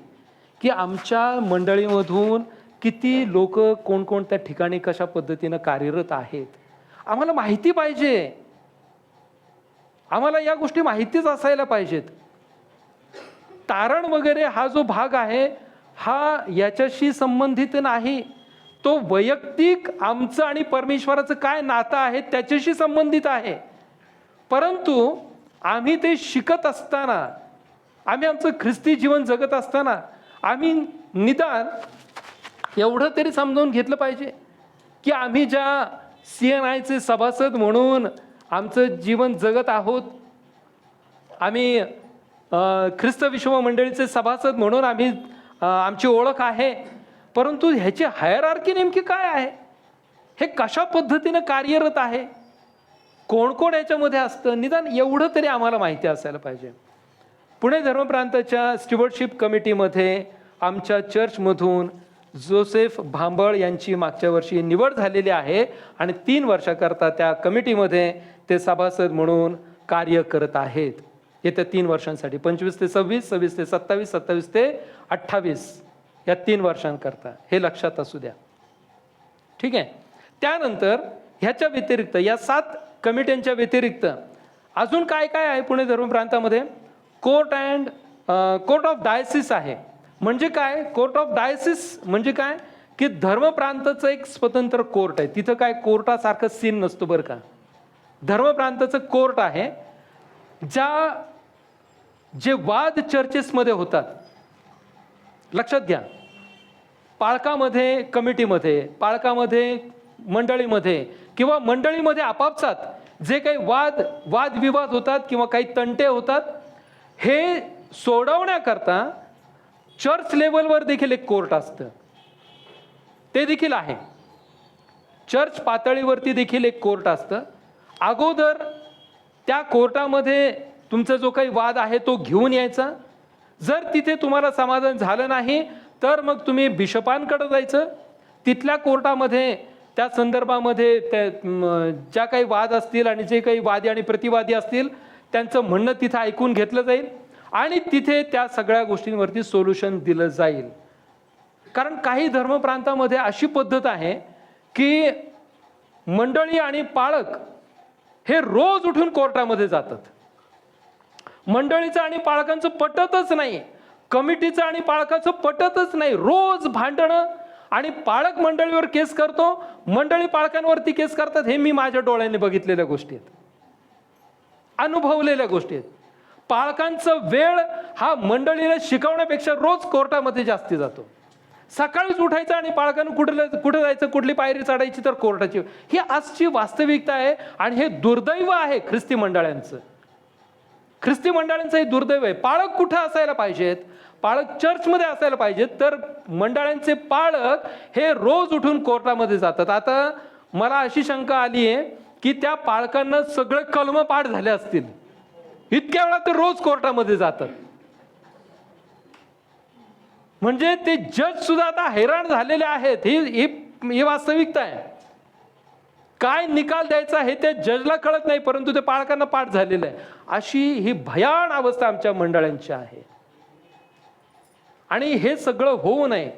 की आमच्या मंडळीमधून किती लोक कोणकोणत्या ठिकाणी कशा पद्धतीनं कार्यरत आहेत. आम्हाला माहिती पाहिजे, आम्हाला या गोष्टी माहितीच असायला पाहिजेत. तारण वगैरे हा जो भाग आहे हा याच्याशी संबंधित नाही, तो वैयक्तिक आमचं आणि परमेश्वराचं काय नातं आहे त्याच्याशी संबंधित आहे. परंतु आम्ही ते शिकत असताना, आम्ही आमचं ख्रिस्ती जीवन जगत असताना आम्ही निदान एवढं तरी समजावून घेतलं पाहिजे की आम्ही ज्या CNIचे सभासद म्हणून आमचं जीवन जगत आहोत, आम्ही ख्रिस्त विश्व मंडळीचे सभासद म्हणून आम्ही आमची ओळख आहे, परंतु ह्याची हायरार्की नेमकी काय आहे, हे कशा पद्धतीनं कार्यरत आहे, कोण कोण याच्यामध्ये असतं, निदान एवढं तरी आम्हाला माहिती असायला पाहिजे. पुणे धर्मप्रांताच्या स्टीवर्डशिप कमिटीमध्ये आमच्या चर्चमधून जोसेफ भांबळ यांची मागच्या वर्षी निवड झालेली आहे आणि 3 वर्षाकरता त्या कमिटीमध्ये ते सभासद म्हणून कार्य करत आहेत. येत्या 3 वर्षांसाठी 25 ते 26, 26 ते 27, 27 ते 28 या 3 वर्षांकरता, हे लक्षात असू द्या. ठीक आहे. त्यानंतर ह्याच्या व्यतिरिक्त या 7 कमिट्यांच्या व्यतिरिक्त अजून काय काय आहे पुणे धर्म प्रांतामध्ये? कोर्ट ऑफ डायसिस आहे. म्हणजे काय कोर्ट ऑफ डायसिस म्हणजे काय की धर्मप्रांताचं एक स्वतंत्र कोर्ट आहे. तिथं काय कोर्टासारखं सीन नसतो बरं का. धर्मप्रांताचं कोर्ट आहे. जे वाद चर्चेसमध्ये होतात, लक्षात घ्या, पाळकामध्ये, कमिटीमध्ये, पाळकामध्ये, मंडळीमध्ये किंवा मंडळीमध्ये आपापसात जे काही वादविवाद होतात किंवा काही तंटे होतात, हे सोडवण्याकरता चर्च लेवलवर देखील एक कोर्ट असतं. ते देखील आहे. चर्च पातळीवरती देखील एक कोर्ट असतं. अगोदर त्या कोर्टामध्ये तुमचा जो काही वाद आहे तो घेऊन यायचा. जर तिथे तुम्हाला समाधान झालं नाही तर मग तुम्ही बिशपांकडे जायचं. तिथल्या कोर्टामध्ये त्या संदर्भामध्ये ज्या काही वाद असतील आणि जे काही वादी आणि प्रतिवादी असतील त्यांचं म्हणणं तिथं ऐकून घेतलं जाईल आणि तिथे त्या सगळ्या गोष्टींवरती सोल्युशन दिलं जाईल. कारण काही धर्मप्रांतामध्ये अशी पद्धत आहे की मंडळी आणि पाळक हे रोज उठून कोर्टामध्ये जातात. मंडळीचं आणि पाळकांचं पटतच नाही, कमिटीचं आणि पाळकाचं पटतच नाही. रोज भांडणं आणि पाळक मंडळीवर केस करतो, मंडळी पाळकांवरती केस करतात. हे मी माझ्या डोळ्यांनी बघितलेल्या गोष्टी आहेत, अनुभवलेल्या गोष्टी आहेत. पाळकांचा वेळ हा मंडळीला शिकवण्यापेक्षा रोज कोर्टामध्ये जास्ती जातो. सकाळीच उठायचं आणि पाळकांना कुठे जायचं, कुठली पायरी चढायची तर कोर्टाची. ही आजची वास्तविकता आहे आणि हे दुर्दैव आहे ख्रिस्ती मंडळांचं. ख्रिस्ती मंडळांचं हे दुर्दैव आहे. पाळक कुठं असायला पाहिजेत? पाळक चर्चमध्ये असायला पाहिजेत. तर मंडळांचे पाळक हे रोज उठून कोर्टामध्ये जातात. आता मला अशी शंका आली आहे की त्या पाळकांना सगळे कलम पाठ झाले असतील, इतक्या वेळा ते रोज कोर्टामध्ये जातात. म्हणजे ते जज सुद्धा आता हैराण झालेले आहेत. ही वास्तविकता आहे. काय निकाल द्यायचा हे त्या जजला कळत नाही, परंतु ते पाळकांना पाठ झालेलं आहे. अशी ही भयान अवस्था आमच्या मंडळांची आहे. आणि हे सगळं होऊ नये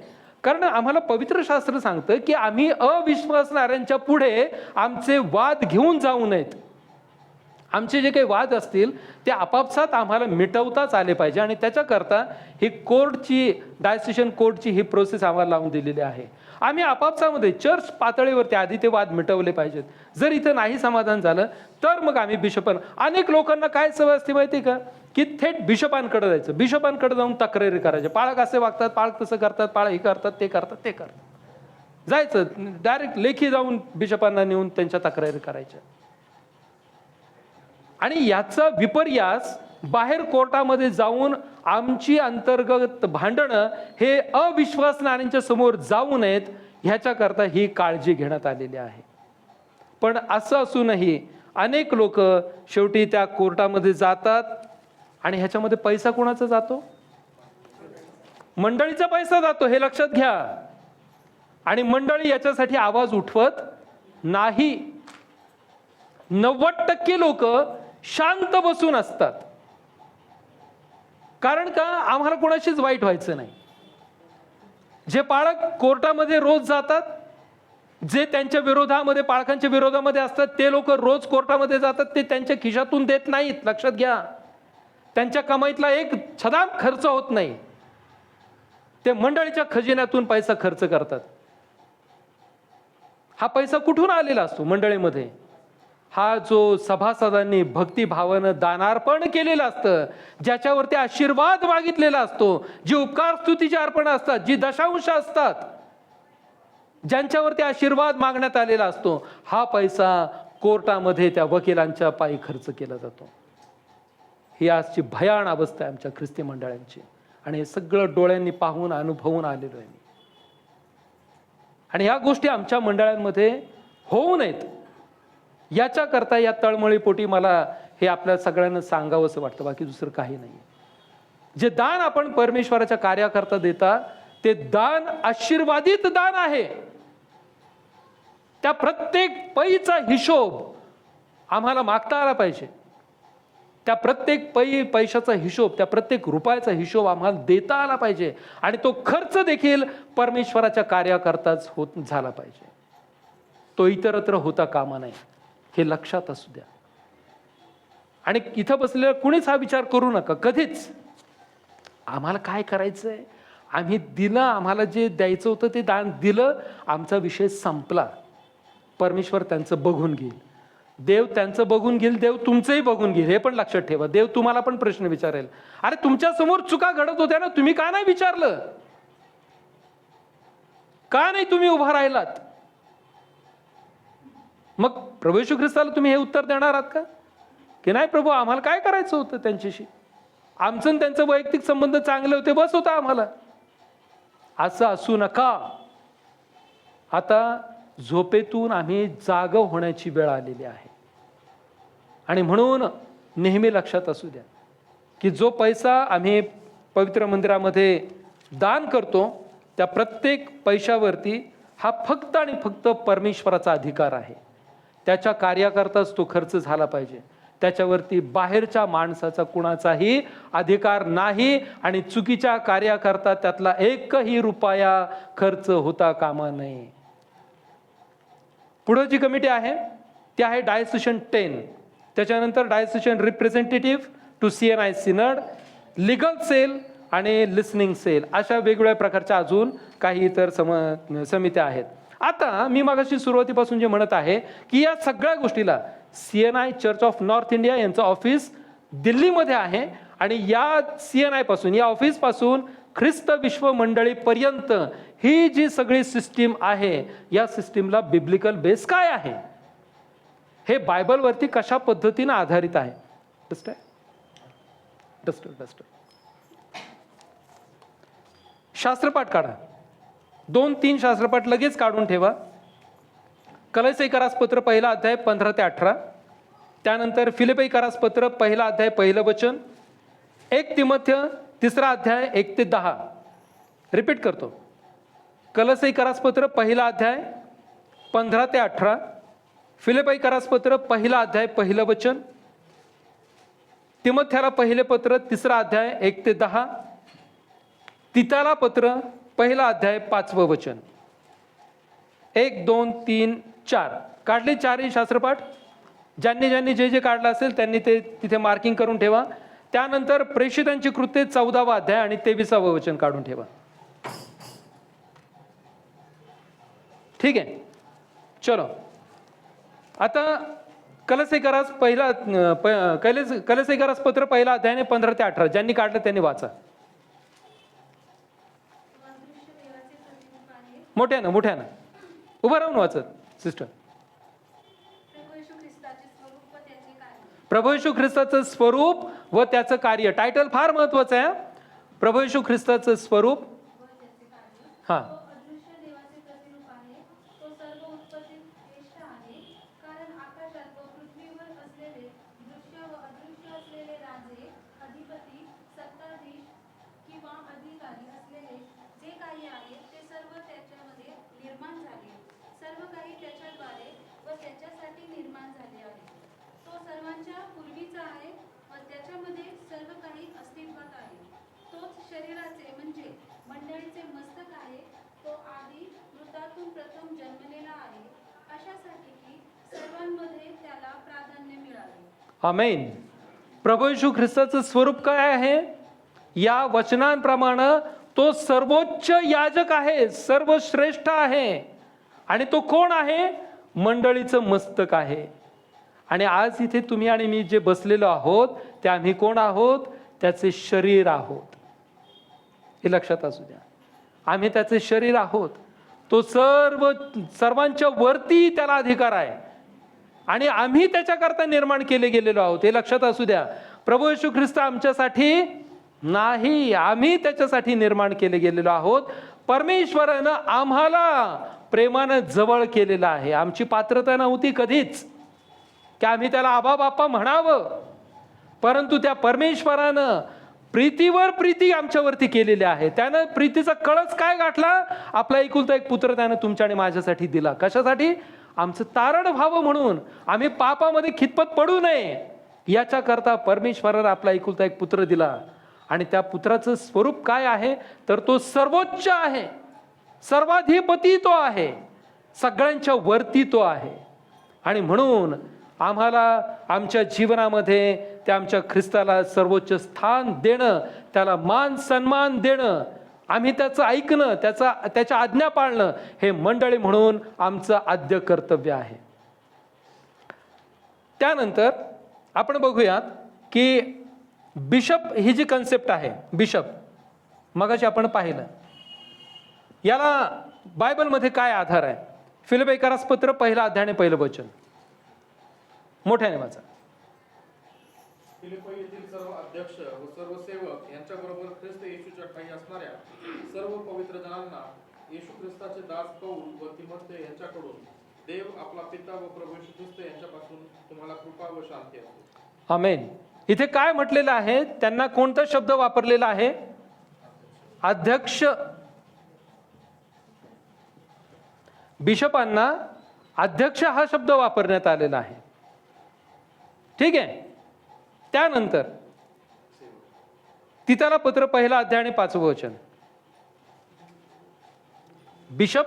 कारण आम्हाला पवित्र शास्त्र सांगतं की आम्ही अविश्वासणाऱ्यांच्या पुढे आमचे वाद घेऊन जाऊ नयेत. आमचे जे काही वाद असतील ते आपापसात आम्हाला मिटवताच आले पाहिजे आणि त्याच्याकरता ही कोर्टची, डायसिशन कोर्टची ही प्रोसेस आम्हाला लावून दिलेली आहे. आम्ही आपापसामध्ये चर्च पातळीवरती आधी ते वाद मिटवले पाहिजेत. जर इथं नाही समाधान झालं तर मग आम्ही अनेक लोकांना काय सवय असते माहिती का की थेट बिशपांकडे जायचं, बिशपांकडे जाऊन तक्रारी करायच्या. पाळक असे वागतात, पाळक तसं करतात, पाळक हे करतात, ते करतात, ते करतात. जायचं डायरेक्ट लेखी जाऊन बिशपांना नेऊन त्यांच्या तक्रारी करायच्या. आणि याचा विपर्यास बाहेर कोर्टामध्ये जाऊन आमची अंतर्गत भांडणं हे अविश्वासणाऱ्यांच्या समोर जाऊ नयेत ह्याच्याकरता ही काळजी घेण्यात आलेली आहे. पण असं असूनही अनेक लोक शेवटी त्या कोर्टामध्ये जातात आणि ह्याच्यामध्ये पैसा कोणाचा जातो? मंडळीचा पैसा जातो, हे लक्षात घ्या. आणि मंडळी याच्यासाठी आवाज उठवत नाही. 90% लोक शांत बसून असतात. कारण का? आम्हाला कोणाशीच वाईट व्हायचं नाही. जे पालक कोर्टामध्ये रोज जातात, जे त्यांच्या विरोधामध्ये, पालकांच्या विरोधामध्ये असतात, ते लोक रोज कोर्टामध्ये जातात, ते त्यांच्या खिशातून देत नाहीत. लक्षात घ्या, त्यांच्या कमाईतला एक छदाम खर्च होत नाही. ते मंडळीच्या खजिन्यातून पैसा खर्च करतात. हा पैसा कुठून आलेला असतो मंडळीमध्ये? हा जो सभासदांनी भक्तिभावानं दानार्पण केलेलं असतं, ज्याच्यावरती आशीर्वाद मागितलेला असतो, जी उपकार स्तुतीची अर्पण असतात, जी दशांश असतात, ज्यांच्यावरती आशीर्वाद मागण्यात आलेला असतो, हा पैसा कोर्टामध्ये त्या वकिलांच्या पायी खर्च केला जातो. ही आजची भयान अवस्था आहे आमच्या ख्रिस्ती मंडळांची, आणि हे सगळं डोळ्यांनी पाहून अनुभवून आलेलो आहे मी. आणि ह्या गोष्टी आमच्या मंडळांमध्ये होऊ नयेत याच्याकरता या तळमळीपोटी मला हे आपल्या सगळ्यांना सांगावं असं वाटतं, बाकी दुसरं काही नाही. जे दान आपण परमेश्वराच्या कार्याकरता देता, ते दान आशीर्वादित दान आहे. त्या प्रत्येक पैचा हिशोब आम्हाला मागता आला पाहिजे. त्या प्रत्येक पैशाचा हिशोब, त्या प्रत्येक रुपयाचा हिशोब आम्हाला देता आला पाहिजे, आणि तो खर्च देखील परमेश्वराच्या कार्याकरताच झाला पाहिजे. तो इतरत्र होता कामा नये, हे लक्षात असू द्या. आणि इथं बसलेला कुणीच हा विचार करू नका कधीच, आम्हाला काय करायचंय, आम्ही दिलं, आम्हाला जे द्यायचं होतं ते दान दिलं, आमचा विषय संपला. परमेश्वर त्यांचं बघून घेईल, देव त्यांचं बघून घेईल, देव तुमचंही बघून घेईल. हे पण लक्षात ठेवा. देव तुम्हाला पण प्रश्न विचारेल, अरे तुमच्या समोर चुका घडत होत्या ना, तुम्ही का नाही विचारलं? का नाही तुम्ही उभा राहिलात? मग प्रभू येशू ख्रिस्ताला तुम्ही हे उत्तर देणार आहात का, की नाही प्रभू आम्हाला काय करायचं होतं त्यांच्याशी, आमचं आणि त्यांचं वैयक्तिक संबंध चांगले होते, बस होता आम्हाला. असं असू नका. आता झोपेतून आम्ही जाग होण्याची वेळ आलेली आहे. आणि म्हणून नेहमी लक्षात असू द्या की जो पैसा आम्ही पवित्र मंदिरामध्ये दान करतो, त्या प्रत्येक पैशावरती हा फक्त आणि फक्त परमेश्वराचा अधिकार आहे. त्याच्या कार्याकरताच तो खर्च झाला पाहिजे. त्याच्यावरती बाहेरच्या माणसाचा कुणाचाही अधिकार नाही, आणि चुकीच्या कार्याकरता त्यातला एकही रुपया खर्च होता कामा नये. पुढे जी कमिटी आहे ती आहे डायसेशन 10. त्याच्यानंतर diocesan representative to CNI synod, legal cell आणि लिसनिंग सेल, अशा वेगवेगळ्या प्रकारच्या अजून काही इतर समित्या आहेत. आता मी मागाशी सुरुवातीपासून जे म्हणत आहे की या सगळ्या गोष्टीला CNI church of north India यांचं ऑफिस दिल्लीमध्ये आहे, आणि या CNI पासून, या ऑफिस पासून ख्रिस्त विश्व मंडळीपर्यंत ही जी सगळी सिस्टीम आहे, या सिस्टीमला बिब्लिकल बेस काय आहे, हे बायबलवरती कशा पद्धतीने आधारित आहे. डस्टर शास्त्रपाठ काढा. 2-3 शास्त्रपाठ लगेच काढून ठेवा. कलसी करासपत्र 1 अध्याय 15 ते 18, त्यानंतर फिलिपी करासपत्र 1 अध्याय 1 वचन, 1 तिमोथेय 3 अध्याय 1 ते 10. रिपीट करतो. कलसी करासपत्र 1 अध्याय 15 ते 18, फिलिपी करासपत्र 1 अध्याय 1 वचन, तिमोथेयाला पहिले पत्र 3 अध्याय 1 ते 10, तिताला पत्र 1 अध्याय 5 वचन. 1, 2, 3, 4 काढले. 4ही शास्त्रपाठ ज्यांनी जे जे काढलं असेल त्यांनी ते तिथे मार्किंग करून ठेवा. त्यानंतर प्रेषितांची कृत्ये 14वा अध्याय आणि 23वा वचन काढून ठेवा. ठीक आहे, चलो. आता कलसेकरास कलसेकरास पत्र 1 अध्याय 15 ते 18 ज्यांनी काढलं त्यांनी वाचा. मोठ्यानं उभं राहून वाचत सिस्टर. प्रभू येशू ख्रिस्ताचं स्वरूप व त्याचं कार्य. टायटल फार महत्वाचं आहे. प्रभू येशू ख्रिस्ताचं स्वरूप. हा, त्याच्यासाठी निर्माण झाले आहे. तो सर्वांच्या पूर्वीचा आहे व त्याच्यामध्ये सर्व काही अस्तित्वात आहे. तोच शरीराचे म्हणजे मंडळीचे मस्तक आहे. तो आधी मृतातून प्रथम जन्मलेला आहे, अशासाठी की सर्वांमध्ये त्याला प्राधान्य मिळावे. आमेन. प्रभू येशू ख्रिस्ताचं स्वरूप काय आहे? या वचनांप्रमाणे तो सर्वोच्च याजक आहे, सर्वश्रेष्ठ आहे. आणि तो कोण आहे? मंडळीचं मस्तक आहे. आणि आज इथे तुम्ही आणि मी जे बसलेलो आहोत ते आम्ही कोण आहोत? त्याचे शरीर आहोत. हे लक्षात असू द्या. आम्ही त्याचे शरीर आहोत. तो सर्वांच्या वरती त्याला अधिकार आहे आणि आम्ही त्याच्याकरता निर्माण केले गेलेलो आहोत. हे लक्षात असू द्या. प्रभू येशू ख्रिस्त आमच्यासाठी नाही, आम्ही त्याच्यासाठी निर्माण केले गेलेलो आहोत. परमेश्वरानं आम्हाला प्रेमानं जवळ केलेलं आहे. आमची पात्रता नव्हती कधीच की आम्ही त्याला आबा बाप्पा म्हणावं, परंतु त्या परमेश्वरानं प्रीतीवर प्रीती आमच्यावरती केलेली आहे. त्यानं प्रीतीचा कळस काय गाठला? आपला एकुलता एक पुत्र त्यानं तुमच्या आणि माझ्यासाठी दिला. कशासाठी? आमचं तारण व्हावं म्हणून, आम्ही पापामध्ये खितपत पडू नये याच्याकरता परमेश्वरानं आपला एकुलता एक पुत्र दिला. आणि त्या पुत्राचं स्वरूप काय आहे? तर तो सर्वोच्च आहे, सर्वाधिपती तो आहे, सगळ्यांच्या वरती तो आहे. आणि म्हणून आम्हाला आमच्या जीवनामध्ये त्या आमच्या ख्रिस्ताला सर्वोच्च स्थान देणं, त्याला मान सन्मान देणं, आम्ही त्याचं ऐकणं, त्याच्या आज्ञा पाळणं हे मंडळी म्हणून आमचं आद्य कर्तव्य आहे. त्यानंतर आपण बघूयात की बिशप ही जी कन्सेप्ट आहे, बिशप मगाशी आपण पाहिलं, याला बायबलमध्ये काय आधार आहे? फिलिप्पियरास पत्र 1 अध्याय आणि 1 वचन मोठ्याने वाचा. फिलिप्पी येथील सर्व अध्यक्ष व सर्व सेवक यांच्याबरोबर ख्रिस्त येशूच्या ठायी असणाऱ्या सर्व पवित्र जनांना येशू ख्रिस्ताचे दास पौल व तिमोथेय यांच्याकडून देव आपला पिता व प्रभू येशू ख्रिस्त यांच्यापासून तुम्हाला कृपा व शांती असो. आमेन. इथे काय म्हटलेलं आहे? त्यांना कोणता शब्द वापरलेला आहे? अध्यक्ष. बिशपांना अध्यक्ष हा शब्द वापरण्यात आलेला आहे. ठीक आहे. त्यानंतर तिथाला पत्र 1 अध्याय आणि 5 वचन. बिशप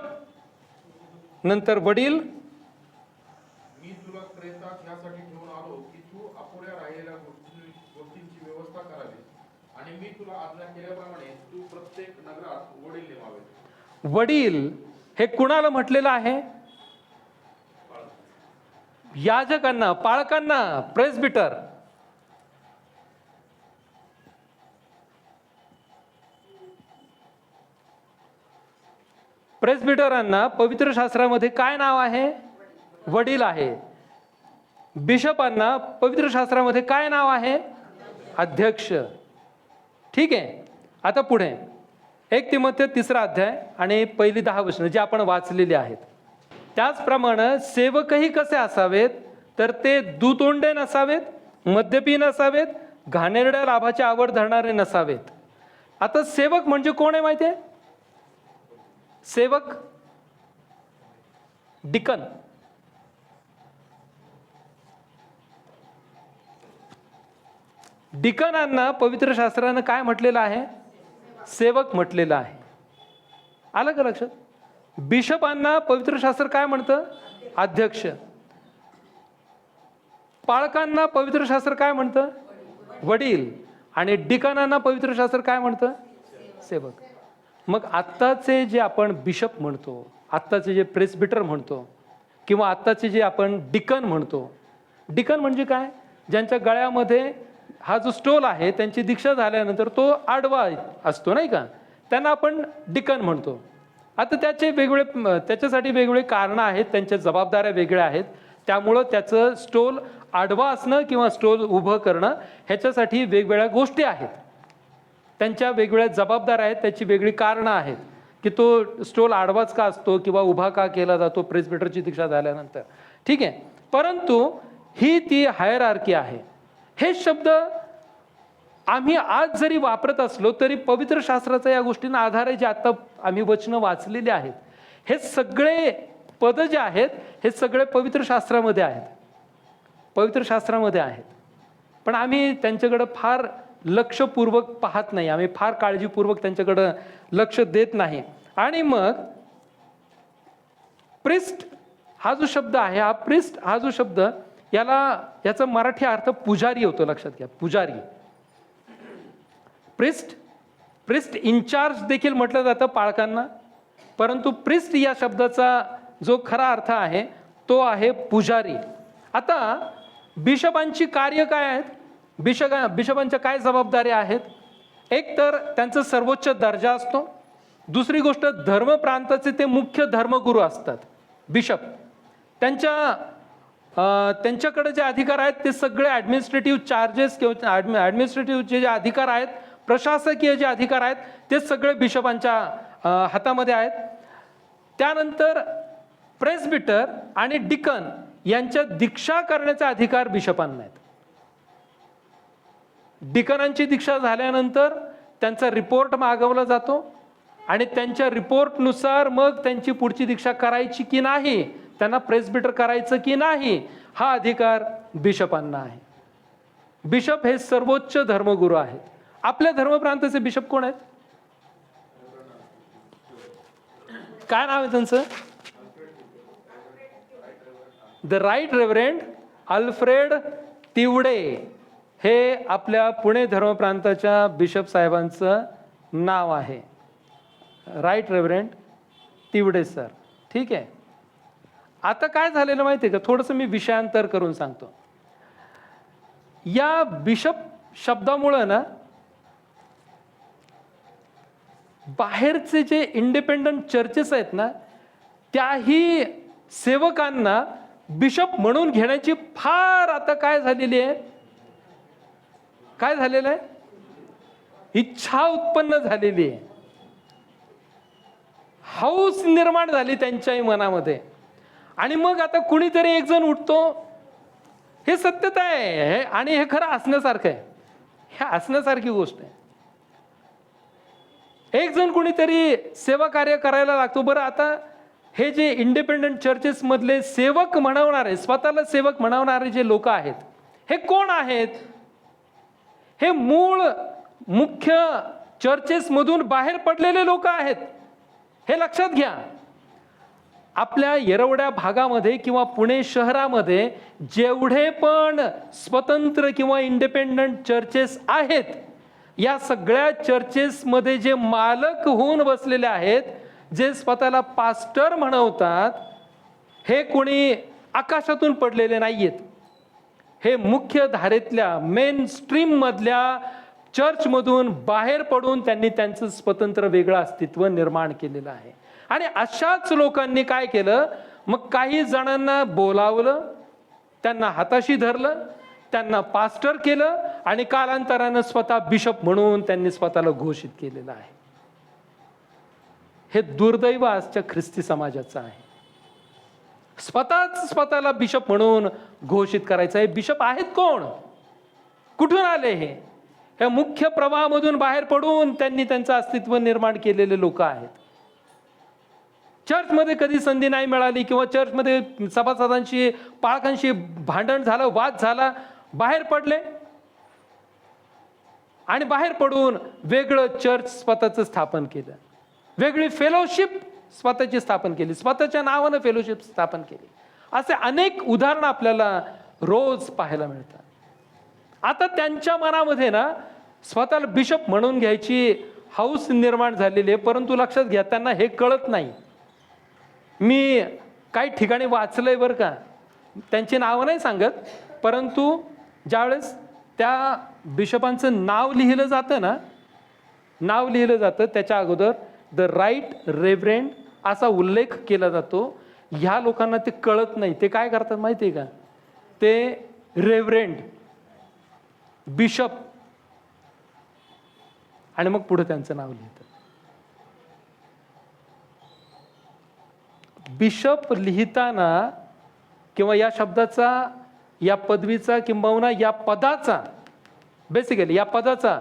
नंतर वडील. मी तुला क्रेतात यासाठी घेऊन आलो की तू अपुऱ्या राहिलेल्या गोष्टींची व्यवस्था करावी आणि मी तुला आज्ञा केल्याप्रमाणे तू प्रत्येक नगरात वडील नेमावे. वडील हे कुणाला म्हटलेलं आहे? याजकांना, पाळकांना, प्रेस्बिटर. प्रेस्बिटरांना पवित्र शास्त्रामध्ये काय नाव आहे? वडील आहे. बिशपांना पवित्र शास्त्रामध्ये काय नाव आहे? अध्यक्ष. ठीक आहे. आता पुढे 1 तिमोथेय 3 अध्याय आणि पहिली 10 वचनं जे आपण वाचलेली आहेत. त्याचप्रमाणे सेवकही कसे असावेत? तर ते दुतोंडे नसावेत, मद्यपी नसावेत, घाणेरड्या लाभाची आवड धरणारे नसावेत. आता सेवक म्हणजे कोण आहे माहिती आहे? सेवक, डिकन. डिकनांना पवित्र शास्त्रानं काय म्हटलेलं आहे? सेवक म्हटलेलं आहे. आलं का लक्षात? बिशपांना पवित्र शास्त्र काय म्हणतं? अध्यक्ष. पाळकांना पवित्र शास्त्र काय म्हणतं? वडील. आणि डिकनांना पवित्र शास्त्र काय म्हणतं? सेवक. मग आत्ताचे जे आपण बिशप म्हणतो, आत्ताचे जे प्रेस्बिटर म्हणतो, किंवा आत्ताचे जे आपण डिकन म्हणतो, डिकन म्हणजे काय? ज्यांच्या गळ्यामध्ये हा जो स्टोल आहे त्यांची दीक्षा झाल्यानंतर तो आडवा असतो नाही का, त्यांना आपण डिकन म्हणतो. आता त्याच्यासाठी वेगवेगळे कारणं आहेत, त्यांच्या जबाबदाऱ्या वेगळ्या आहेत. त्यामुळं त्याचं स्टोल आडवा असणं किंवा स्टोल उभं करणं ह्याच्यासाठी वेगवेगळ्या गोष्टी आहेत, त्यांच्या वेगवेगळ्या जबाबदाऱ्या आहेत, त्याची वेगळी कारणं आहेत की तो स्टोल आडवाच का असतो किंवा उभा का केला जातो प्रेस्बिटरची दीक्षा झाल्यानंतर. ठीक आहे. परंतु ही ती हायरार्की आहे. हे शब्द आम्ही आज जरी वापरत असलो तरी पवित्र शास्त्राचा या गोष्टींना आधार आहे, जे आता आम्ही वचनं वाचलेली आहेत. हे सगळे पदं जे आहेत हे सगळे पवित्र शास्त्रामध्ये आहेत, पवित्र शास्त्रामध्ये आहेत. पण आम्ही त्यांच्याकडं फार लक्षपूर्वक पाहत नाही, आम्ही फार काळजीपूर्वक त्यांच्याकडं लक्ष देत नाही. आणि मग प्रिस्ट हा जो शब्द आहे, हा प्रिस्ट हा जो शब्द, याचा मराठी अर्थ पुजारी होतो. लक्षात घ्या, पुजारी. प्रिस्ट इन्चार्ज देखील म्हटलं जातं पाळकांना, परंतु प्रिस्ट या शब्दाचा जो खरा अर्थ आहे तो आहे पुजारी. आता बिशपांची कार्य काय आहेत, बिशपांच्या काय जबाबदाऱ्या आहेत? एक तर त्यांचा सर्वोच्च दर्जा असतो. दुसरी गोष्ट, धर्म प्रांताचे ते मुख्य धर्मगुरू असतात बिशप. त्यांच्याकडे जे अधिकार आहेत ते सगळे ॲडमिनिस्ट्रेटिव्ह चार्जेस किंवा ॲडमिनिस्ट्रेटिव्ह जे अधिकार आहेत, प्रशासकीय जे अधिकार आहेत, ते सगळे बिशपांच्या हातामध्ये आहेत. त्यानंतर प्रेस्बिटर आणि डिकन यांच्या दीक्षा करण्याचा अधिकार बिशपांना आहेत. डिकनांची दीक्षा झाल्यानंतर त्यांचा रिपोर्ट मागवला जातो आणि त्यांच्या रिपोर्टनुसार मग त्यांची पुढची दीक्षा करायची की नाही, त्यांना प्रेस्बिटर करायचं की नाही, हा अधिकार बिशपांना आहे. बिशप हे सर्वोच्च धर्मगुरू आहेत. आपल्या धर्मप्रांताचे बिशप कोण आहेत? काय नाव आहे त्यांचं? द राईट रेव्हरेंड अल्फ्रेड तिवडे हे आपल्या पुणे धर्मप्रांताच्या बिशप साहेबांचं नाव आहे. Right reverend तिवडे sir. ठीक आहे. आता काय झालेलं माहिती आहे का, थोडंसं मी विषयांतर करून सांगतो. या बिशप शब्दामुळं ना बाहेरचे जे इंडिपेंडंट चर्चेस आहेत ना, त्याही सेवकांना बिशप म्हणून घेण्याची फार आता काय झालेली आहे, काय झालेलं आहे, इच्छा उत्पन्न झालेली आहे, हौस निर्माण झाली त्यांच्याही मनामध्ये. आणि मग आता कुणीतरी एक जण उठतो, हे सत्यता आहे आणि हे खरं असण्यासारखं आहे, हे असण्यासारखी गोष्ट आहे. एक जण कुणीतरी सेवा कार्य करायला लागतो. बरं, आता हे जे इंडिपेंडंट चर्चेस मधले सेवक म्हणवणारे, स्वतःला सेवक म्हणवणारे जे लोक आहेत, हे कोण आहेत? हे मूळ मुख्य चर्चेस मधून बाहेर पडलेले लोक आहेत. हे लक्षात घ्या. आपल्या येरवड्या भागामध्ये किंवा पुणे शहरामध्ये जेवढे पण स्वतंत्र किंवा इंडिपेंडंट चर्चेस आहेत, या सगळ्या चर्चेसमध्ये जे मालक होऊन बसलेले आहेत, जे स्वतःला पास्टर म्हणवतात, हे कोणी आकाशातून पडलेले नाहीयेत. हे मुख्य धारेतल्या मेन स्ट्रीम मधल्या चर्चमधून बाहेर पडून त्यांनी त्यांचं स्वतंत्र वेगळं अस्तित्व निर्माण केलेलं आहे. आणि अशाच लोकांनी काय केलं, मग काही जणांना बोलावलं, त्यांना हाताशी धरलं, त्यांना पास्टर केलं आणि कालांतरानं स्वतः बिशप म्हणून त्यांनी स्वतःला घोषित केलेलं आहे. हे दुर्दैव आजच्या ख्रिस्ती समाजाचं आहे. स्वतःला बिशप म्हणून घोषित करायचं आहे. बिशप आहेत कोण, कुठून आले? हे मुख्य प्रवाहामधून बाहेर पडून त्यांनी त्यांचं अस्तित्व निर्माण केलेले लोक आहेत. चर्चमध्ये कधी संधी नाही मिळाली किंवा चर्चमध्ये सभासदांशी पाळकांशी भांडण झालं, वाद झाला, बाहेर पडले आणि बाहेर पडून वेगळं चर्च स्वतःचं स्थापन केलं, वेगळी फेलोशिप स्वतःची स्थापन केली, स्वतःच्या नावानं फेलोशिप स्थापन केली. असे अनेक उदाहरणं आपल्याला रोज पाहायला मिळतात. आता त्यांच्या मनामध्ये ना स्वतःला बिशप म्हणून घ्यायची हौस निर्माण झालेली आहे. परंतु लक्षात घ्या, त्यांना हे कळत नाही. मी काही ठिकाणी वाचलंय बरं का, त्यांची नावं नाही सांगत, परंतु ज्यावेळेस त्या बिशपांचं नाव लिहिलं जातं ना, नाव लिहिलं जातं त्याच्या अगोदर द राईट रेव्हरेंड असा उल्लेख केला जातो. ह्या लोकांना ते कळत नाही. ते काय करतात माहिती आहे का, ते रेव्हरेंड, बिशप आणि मग पुढे त्यांचं नाव लिहितात. बिशप लिहिताना किंवा या शब्दाचा, या पदवीचा किंबहुना या पदाचा, बेसिकली या पदाचा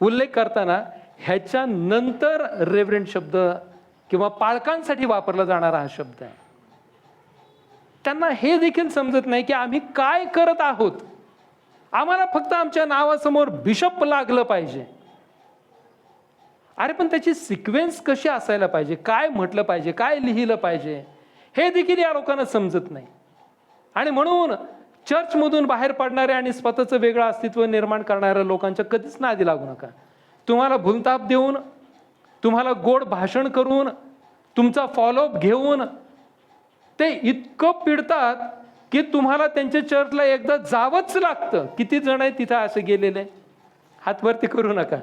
उल्लेख करताना ह्याच्या नंतर रेव्हरेंड शब्द किंवा पाळकांसाठी वापरला जाणारा हा शब्द आहे. त्यांना हे देखील समजत नाही की आम्ही काय करत आहोत. आम्हाला फक्त आमच्या नावासमोर बिशप लागलं पाहिजे. अरे पण त्याची सिक्वेन्स कशी असायला पाहिजे, काय म्हटलं पाहिजे, काय लिहिलं पाहिजे, हे देखील या लोकांना समजत नाही. आणि म्हणून चर्चमधून बाहेर पडणारे आणि स्वतःचं वेगळं अस्तित्व निर्माण करणाऱ्या लोकांच्या कधीच नादी लागू नका. तुम्हाला भूलताप देऊन, तुम्हाला गोड भाषण करून, तुमचा फॉलोअप घेऊन ते इतकं पिडतात की तुम्हाला त्यांच्या चर्चला एकदा जावंच लागतं. किती जण आहेत तिथं असे गेलेले? हात वरती करू नका.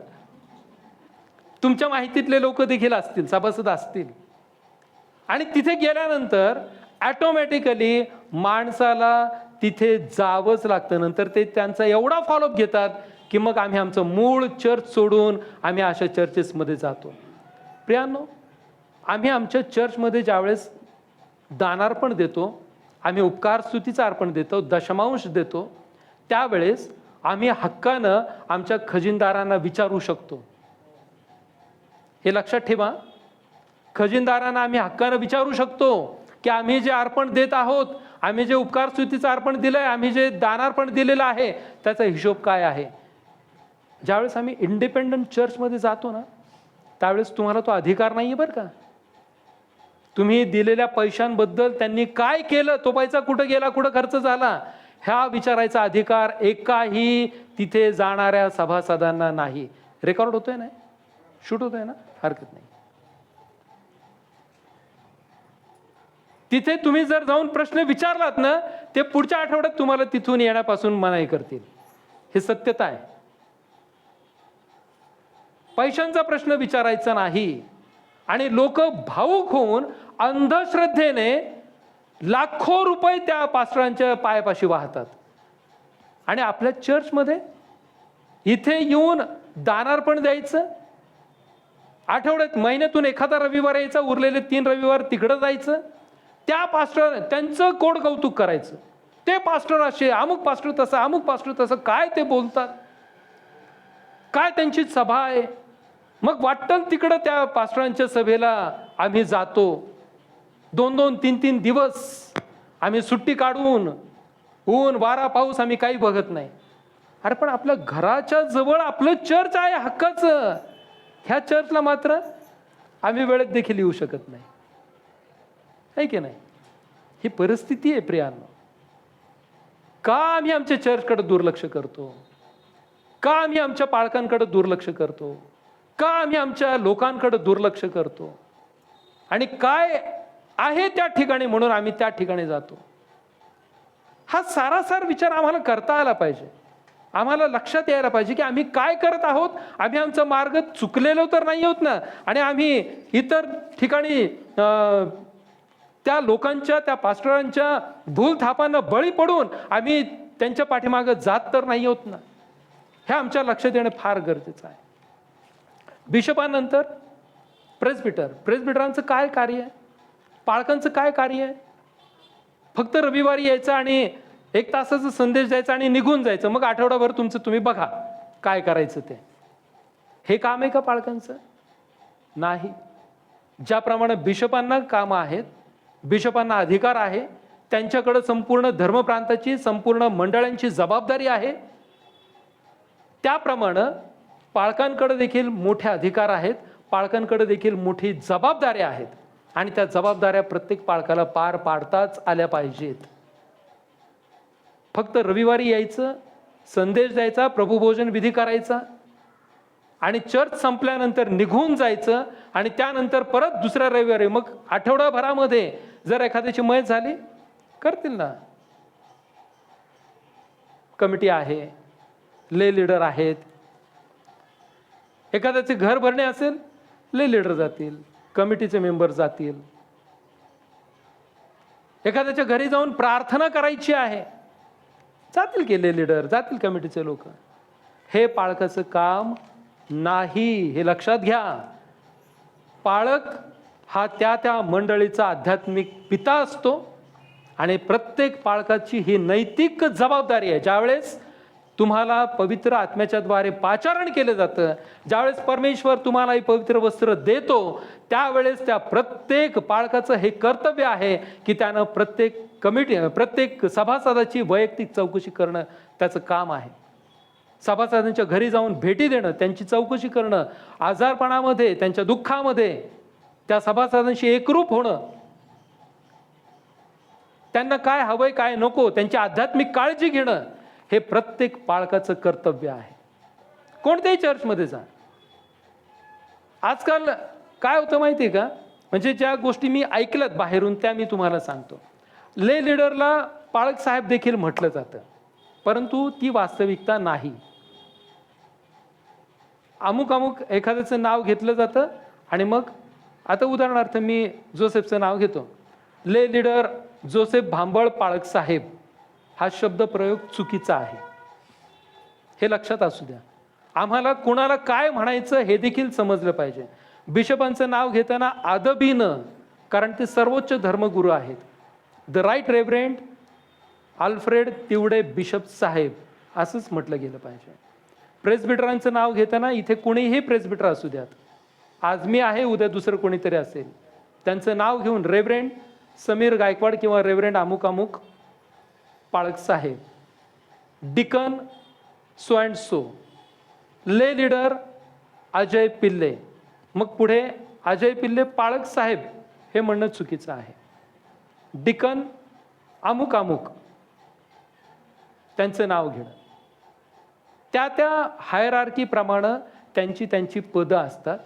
तुमच्या माहितीतले लोक देखील असतील, सभासद असतील. आणि तिथे गेल्यानंतर ऑटोमॅटिकली माणसाला तिथे जावंच लागतं. नंतर ते त्यांचा एवढा फॉलोअप घेतात की मग आम्ही आमचं मूळ चर्च सोडून आम्ही अशा चर्चेसमध्ये जातो. प्रियांनो, आम्ही आमच्या चर्चमध्ये ज्यावेळेस दानार्पण देतो, आम्ही उपकार स्तुतीचं अर्पण देतो, दशमांश देतो, त्यावेळेस आम्ही हक्कानं आमच्या खजिनदारांना विचारू शकतो. हे लक्षात ठेवा. खजिनदारांना आम्ही हक्कानं विचारू शकतो की आम्ही जे अर्पण देत आहोत, आम्ही जे उपकार स्तुतीचं अर्पण दिलंय, आम्ही जे दानार्पण दिलेलं आहे, त्याचा हिशोब काय आहे. ज्यावेळेस आम्ही इंडिपेंडंट चर्चमध्ये जातो ना, त्यावेळेस तुम्हाला तो अधिकार नाही आहे बरं का. तुम्ही दिलेल्या पैशांबद्दल त्यांनी काय केलं, तो पैसा कुठं गेला, कुठं खर्च झाला, ह्या विचारायचा अधिकार एकाही तिथे जाणाऱ्या सभासदांना नाही. रेकॉर्ड होतोय ना, शूट होतोय ना, हरकत नाही. तिथे तुम्ही जर जाऊन प्रश्न विचारलात ना, ते पुढच्या आठवड्यात तुम्हाला तिथून येण्यापासून मनाई करतील. हे सत्यता आहे. पैशांचा प्रश्न विचारायचा नाही. आणि लोक भावुक होऊन अंधश्रद्धेने लाखो रुपये त्या पास्टरांच्या पायापाशी वाहतात. आणि आपल्या चर्चमध्ये इथे येऊन दानार्पण द्यायचं, आठवड्यात महिन्यातून एखादा रविवार यायचा, उरलेले 3 रविवार तिकडं जायचं, त्या पास्टर त्यांचं कोड कौतुक करायचं. ते पास्टर असे, अमुक पास्टर तसं, अमुक पास्टर तसं, काय ते बोलतात, काय त्यांची सभा आहे. मग वाटतं तिकडं त्या पास्टरांच्या सभेला आम्ही जातो. 2-2, 3-3 दिवस आम्ही सुट्टी काढून, ऊन वारा पाऊस आम्ही काही बघत नाही. अरे पण आपल्या घराच्या जवळ आपलं चर्च आहे हक्काचं. ह्या चर्चला मात्र आम्ही वेळेत देखील येऊ शकत नाही, आहे की नाही. ही परिस्थिती आहे प्रियांनो. का आम्ही आमच्या चर्चकडे दुर्लक्ष करतो, का आम्ही आमच्या पालकांकडे दुर्लक्ष करतो, का आम्ही आमच्या लोकांकडे दुर्लक्ष करतो, आणि काय आहे त्या ठिकाणी म्हणून आम्ही त्या ठिकाणी जातो. हा सारासार विचार आम्हाला करता आला पाहिजे. आम्हाला लक्षात यायला पाहिजे की आम्ही काय करत आहोत. आम्ही आमचा मार्ग चुकलेलो तर नाही आहोत ना, आणि आम्ही इतर ठिकाणी त्या लोकांच्या, त्या पास्टरांच्या भूलथापांना बळी पडून आम्ही त्यांच्या पाठीमागं जात तर नाही आहोत ना. हे आमच्या लक्षात येणं फार गरजेचं आहे. बिशपानंतर प्रेसबिटरांचं काय कार्य आहे, पालकांचं काय कार्य आहे. फक्त रविवारी यायचं आणि 1 तासाचा संदेश द्यायचा आणि निघून जायचं, मग आठवडाभर तुमचं तुम्ही बघा काय करायचं ते. हे काम आहे का पालकांचं? नाही. ज्याप्रमाणे बिशपांना कामं आहेत, बिशपांना अधिकार आहे, त्यांच्याकडे संपूर्ण धर्मप्रांताची, संपूर्ण मंडळांची जबाबदारी आहे, त्याप्रमाणे पालकांकडे देखील मोठे अधिकार आहेत, पालकांकडे देखील मोठी जबाबदाऱ्या आहेत. आणि त्या जबाबदाऱ्या प्रत्येक पालकाला पार पाडताच आल्या पाहिजेत. फक्त रविवारी यायचं, संदेश द्यायचा, प्रभुभोजन विधी करायचा आणि चर्च संपल्यानंतर निघून जायचं, आणि त्यानंतर परत दुसऱ्या रविवारी, मग आठवडाभरामध्ये जर एखाद्याची मयत झाली, करतील ना. कमिटी आहे, ले लीडर आहेत. एखाद्याचे घर भरणे असेल, ले लीडर जातील, कमिटीचे मेंबर जातील. एखाद्याच्या घरी जाऊन प्रार्थना करायची आहे, जातील की ले लीडर, जातील कमिटीचे लोक. हे पालकाचं काम नाही, हे लक्षात घ्या. पालक हा त्या मंडळीचा आध्यात्मिक पिता असतो, आणि प्रत्येक पालकाची ही नैतिक जबाबदारी आहे. ज्यावेळेस तुम्हाला पवित्र आत्म्याच्या द्वारे पाचारण केलं जातं, ज्यावेळेस परमेश्वर तुम्हाला हे पवित्र वस्त्र देतो, त्यावेळेस त्या प्रत्येक पाळकाचं हे कर्तव्य आहे की त्यानं प्रत्येक सभासदाची वैयक्तिक चौकशी करणं त्याचं काम आहे. सभासदांच्या घरी जाऊन भेटी देणं, त्यांची चौकशी करणं, आजारपणामध्ये, त्यांच्या दुःखामध्ये त्या सभासदांशी एकरूप होणं, त्यांना काय हवंय काय नको त्यांची आध्यात्मिक काळजी घेणं, हे प्रत्येक पाळकाचं कर्तव्य आहे. कोणत्याही चर्चमध्ये जा. आजकाल काय होतं माहिती आहे का, म्हणजे ज्या गोष्टी मी ऐकल्यात बाहेरून त्या मी तुम्हाला सांगतो. ले लीडरला पाळक साहेब देखील म्हटलं जातं, परंतु ती वास्तविकता नाही. अमुक एखाद्याचं नाव घेतलं जातं आणि मग आता उदाहरणार्थ मी जोसेफचं नाव घेतो. ले लीडर जोसेफ भांबळ पाळक साहेब हा शब्द प्रयोग चुकीचा आहे, हे लक्षात असू द्या. आम्हाला कुणाला काय म्हणायचं हे देखील समजलं पाहिजे. बिशपांचं नाव घेताना अदबीनं, कारण ते सर्वोच्च धर्मगुरू आहेत. The right reverend Alfred Tiwde bishop साहेब असंच म्हटलं गेलं पाहिजे. प्रेसबिटरांचं नाव घेताना इथे कोणीही प्रेसबिटर असू द्यात, आज मी आहे उद्या दुसरं कोणीतरी असेल, त्यांचं नाव घेऊन रेव्हरेंड समीर गायकवाड किंवा रेव्हरेंड अमुक पाळक साहेब, डिकन सो अँड सो, ले लीडर अजय पिल्ले, मग पुढे अजय पिल्ले पाळक साहेब हे म्हणणं चुकीचं आहे. डिकन अमुक त्यांचं नाव घेणं, त्या हायरार्कीप्रमाणे त्यांची पदं असतात.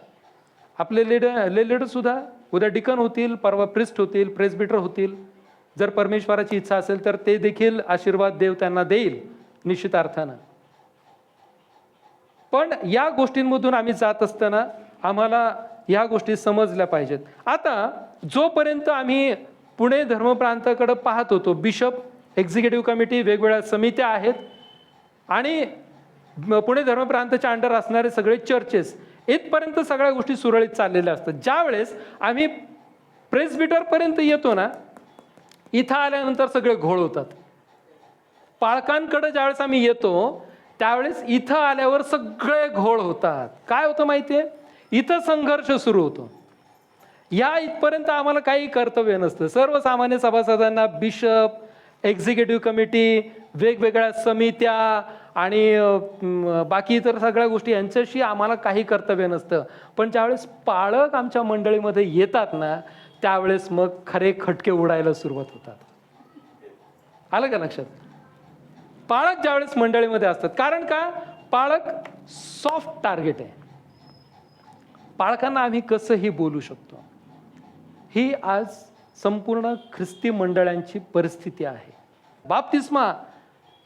आपले लीडर सुद्धा उद्या डिकन होतील, परवा प्रिस्ट होतील, प्रेसबिटर होतील. जर परमेश्वराची इच्छा असेल तर ते देखील आशीर्वाद देव त्यांना देईल निश्चित अर्थानं. पण या गोष्टींमधून आम्ही जात असताना आम्हाला ह्या गोष्टी समजल्या पाहिजेत. आता जोपर्यंत आम्ही पुणे धर्मप्रांताकडे पाहत होतो, बिशप, एक्झिक्युटिव्ह कमिटी, वेगवेगळ्या समित्या आहेत आणि पुणे धर्मप्रांताच्या अंडर असणारे सगळे चर्चेस, इथपर्यंत सगळ्या गोष्टी सुरळीत चाललेल्या असतात. ज्यावेळेस आम्ही प्रेसबिटरपर्यंत येतो ना, इथं आल्यानंतर सगळे घोळ होतात. पाळकांकडे ज्यावेळेस आम्ही येतो त्यावेळेस इथं आल्यावर सगळे घोळ होतात. काय होतं माहितीये, इथं संघर्ष सुरू होतो. या इथपर्यंत आम्हाला काही कर्तव्य नसतं. सर्वसामान्य सभासदांना बिशप, एक्झिक्युटिव्ह कमिटी, वेगवेगळ्या समित्या आणि बाकी इतर सगळ्या गोष्टी यांच्याशी आम्हाला काही कर्तव्य नसतं. पण ज्यावेळेस पाळक आमच्या मंडळीमध्ये येतात ना, त्यावेळेस मग खरे खटके उडायला सुरुवात होतात. आलं का लक्षात? पाळक ज्यावेळेस मंडळीमध्ये असतात, कारण का, पाळक सॉफ्ट टार्गेट आहे. पाळकांना आम्ही कसंही बोलू शकतो. ही आज संपूर्ण ख्रिस्ती मंडळांची परिस्थिती आहे. बाप्तिस्मा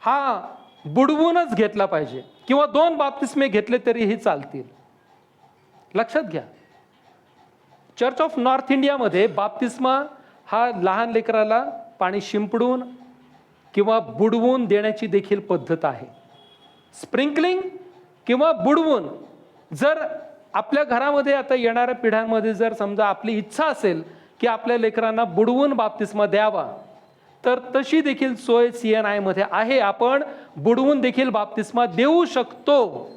हा बुडवूनच घेतला पाहिजे किंवा 2 बाप्तिस्मे घेतले तरीही चालतील. लक्षात घ्या, चर्च ऑफ नॉर्थ इंडियामध्ये बाप्तिस्मा हा लहान लेकराला पाणी शिंपडून किंवा बुडवून देण्याची देखील पद्धत आहे. स्प्रिंकलिंग किंवा बुडवून, जर आपल्या घरामध्ये आता येणाऱ्या पिढ्यांमध्ये जर समजा आपली इच्छा असेल की आपल्या लेकरांना बुडवून बाप्तिस्मा द्यावा, तर तशी देखील सोय CNI मध्ये आहे. आपण बुडवून देखील बाप्तिस्मा देऊ शकतो,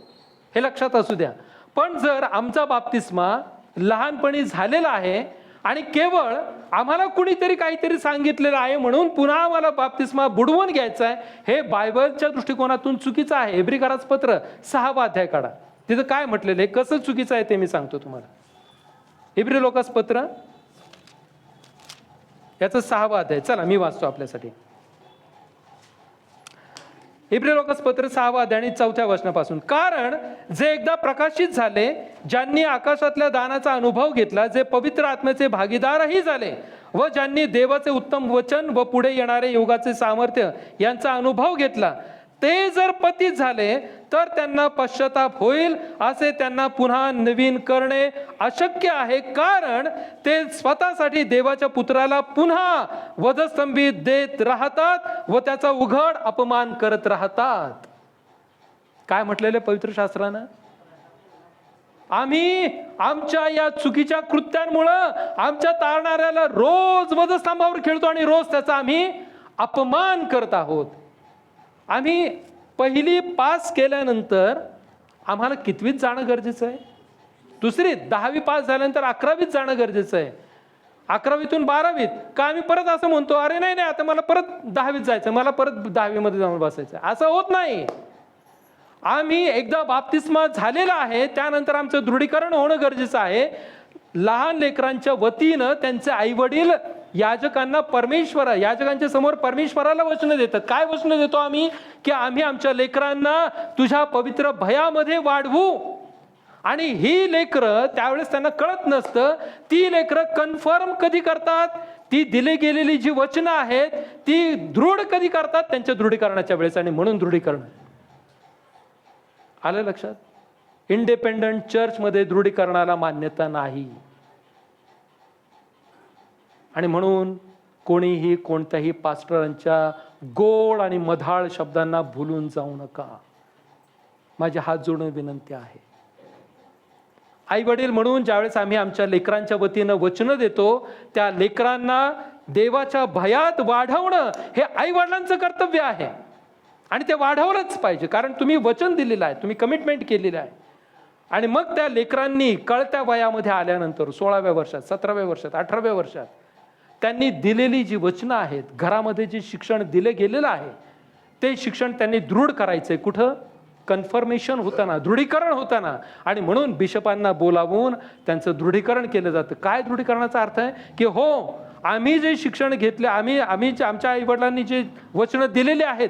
हे लक्षात असू द्या. पण जर आमचा बाप्तिस्मा लहानपणी झालेला आहे आणि केवळ आम्हाला कुणीतरी काहीतरी सांगितलेलं आहे म्हणून पुन्हा आम्हाला बाप्तिस्मा बुडवून घ्यायचा आहे, हे बायबलच्या दृष्टिकोनातून चुकीचं आहे. इब्रिकारास पत्र 6वा अध्याय काढा, तिथं काय म्हटलेलं आहे, कसं चुकीचं आहे ते मी सांगतो तुम्हाला. इब्री लोकास पत्र याचं 6वा अध्याय, चला मी वाचतो आपल्यासाठी. इब्री लोकास पत्र 6वा अध्याय आणि 4थ्या वचनापासून. कारण जे एकदा प्रकाशित झाले, ज्यांनी आकाशातल्या दानाचा अनुभव घेतला, जे पवित्र आत्म्याचे भागीदारही झाले व ज्यांनी देवाचे उत्तम वचन व पुढे येणारे युगाचे सामर्थ्य यांचा अनुभव घेतला, ते जर पतित झाले तर त्यांना पश्चाताप होईल, असे त्यांना पुन्हा नवीन करणे अशक्य आहे. कारण ते स्वतःसाठी देवाच्या पुत्राला पुन्हा वधस्तंभित देत राहतात व त्याचा उघड अपमान करत राहतात. काय म्हटलेले पवित्र शास्त्रानं? आम्ही आमच्या या चुकीच्या कृत्यांमुळं आमच्या तारणाऱ्याला रोज वधस्तंभावर खेळतो आणि रोज त्याचा आम्ही अपमान करत आहोत. आम्ही पहिली पास केल्यानंतर आम्हाला कितवीत जाणं गरजेचं आहे? दुसरीत. 10वी पास झाल्यानंतर 11वीत जाणं गरजेचं आहे. 11वीतून 12वीत. का आम्ही परत असं म्हणतो, अरे नाही नाही आता मला परत 10वीत जायचं, मला परत 10वीमध्ये जाऊन बसायचं? असं होत नाही. आम्ही एकदा बाप्तिस्मा झालेला आहे, त्यानंतर आमचं दृढीकरण होणं गरजेचं आहे. लहान लेकरांच्या वतीनं त्यांचे आईवडील याजकांना याजकांच्या समोर परमेश्वराला वचन देतात. काय वचन देतो आम्ही? की आम्ही आमच्या लेकरांना तुझ्या पवित्र भयामध्ये वाढवू. आणि ही लेकरं त्यावेळेस त्यांना कळत नसतं, ती लेकरं कन्फर्म कधी करतात? ती दिली गेलेली जी वचनं आहेत ती दृढ कधी करतात? त्यांच्या दृढीकरणाच्या वेळेस. आणि म्हणून दृढीकरण आलं लक्षात? इंडिपेंडंट चर्चमध्ये दृढीकरणाला मान्यता नाही. आणि म्हणून कोणीही कोणत्याही पास्टरांच्या गोड आणि मधाळ शब्दांना भुलून जाऊ नका. माझी हात जोडून विनंती आहे. आई वडील म्हणून ज्यावेळेस आम्ही आमच्या लेकरांच्या वतीनं वचनं देतो, त्या लेकरांना देवाच्या भयात वाढवणं हे आई वडिलांचं कर्तव्य आहे. आणि ते वाढवलंच पाहिजे, कारण तुम्ही वचन दिलेलं आहे, तुम्ही कमिटमेंट केलेलं आहे. आणि मग त्या लेकरांनी कळत्या वयामध्ये आल्यानंतर 16व्या वर्षात, 17व्या वर्षात, 18व्या वर्षात त्यांनी दिलेली जी वचनं आहेत, घरामध्ये जे शिक्षण दिले गेलेलं आहे, ते शिक्षण त्यांनी दृढ करायचंय. कुठं? कन्फर्मेशन होताना, दृढीकरण होताना. आणि म्हणून बिशपांना बोलावून त्यांचं दृढीकरण केलं जातं. काय दृढीकरणाचा अर्थ आहे? की हो, आम्ही जे शिक्षण घेतले, आम्ही आमच्या आईवडिलांनी जे वचनं दिलेले आहेत,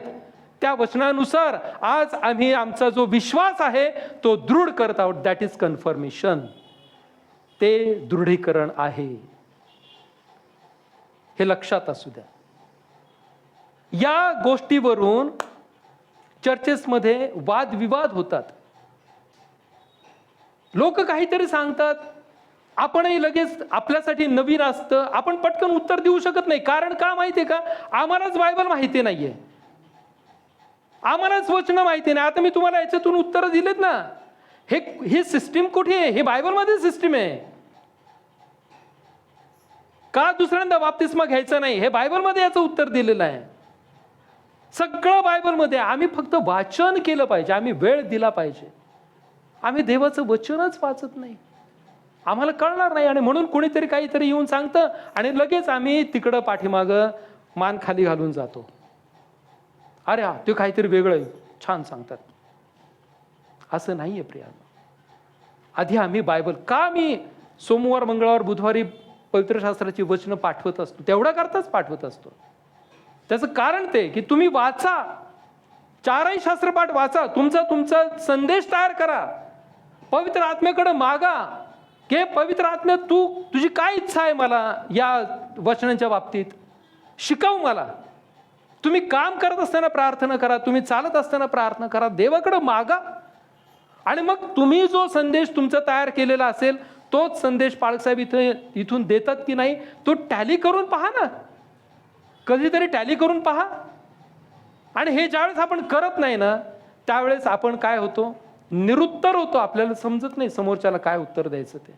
त्या वचनानुसार आज आम्ही आमचा जो विश्वास आहे तो दृढ करत आहोत. That is confirmation. ते दृढीकरण आहे, हे लक्षात असू द्या. या गोष्टीवरून चर्चेसमध्ये वादविवाद होतात. लोक काहीतरी सांगतात, आपणही लगेच आपल्यासाठी नवीन असतं, आपण पटकन उत्तर देऊ शकत नाही. कारण का माहितीये का? आम्हालाच बायबल माहिती नाहीये, आम्हालाच वचन माहिती नाही. आता मी तुम्हाला याच्यातून उत्तर दिलेत ना. ही सिस्टीम कुठे आहे? हे बायबलमध्ये सिस्टीम आहे. का दुसऱ्यांदा बाप्तिस्मा घ्यायचा नाही? हे बायबलमध्ये याचं उत्तर दिलेलं आहे. सगळं बायबलमध्ये. आम्ही फक्त वाचन केलं पाहिजे, आम्ही वेळ दिला पाहिजे. आम्ही देवाचं वचनच वाचत नाही, आम्हाला कळणार नाही. आणि म्हणून कोणीतरी काहीतरी येऊन सांगतं आणि लगेच आम्ही तिकडं पाठीमागं मान खाली घालून जातो. अरे हा, ते काहीतरी वेगळं आहे, छान सांगतात. असं नाहीये प्रियांनो. आधी आम्ही बायबल, का मी सोमवार, मंगळवार, बुधवारी पवित्र शास्त्राची वचनं पाठवत असतो? तेवढा करताच पाठवत असतो. त्याचं कारण ते की तुम्ही वाचा, चारही शास्त्रपाठ वाचा, तुमचा संदेश तयार करा, पवित्र आत्म्याकडे मागा की पवित्र आत्म्या तुझी काय इच्छा आहे मला या वचनांच्या बाबतीत, शिकव मला. तुम्ही काम करत असताना प्रार्थना करा, तुम्ही चालत असताना प्रार्थना करा, देवाकडे मागा. आणि मग तुम्ही जो संदेश तुमचा तयार केलेला असेल तोच संदेश पाळसाहेब इथून देतात की नाही तो टॅली करून पहा ना, कधीतरी टॅली करून पहा. आणि हे ज्यावेळेस आपण करत नाही ना, त्यावेळेस आपण काय होतो? निरुत्तर होतो. आपल्याला समजत नाही समोरच्याला काय उत्तर द्यायचं ते.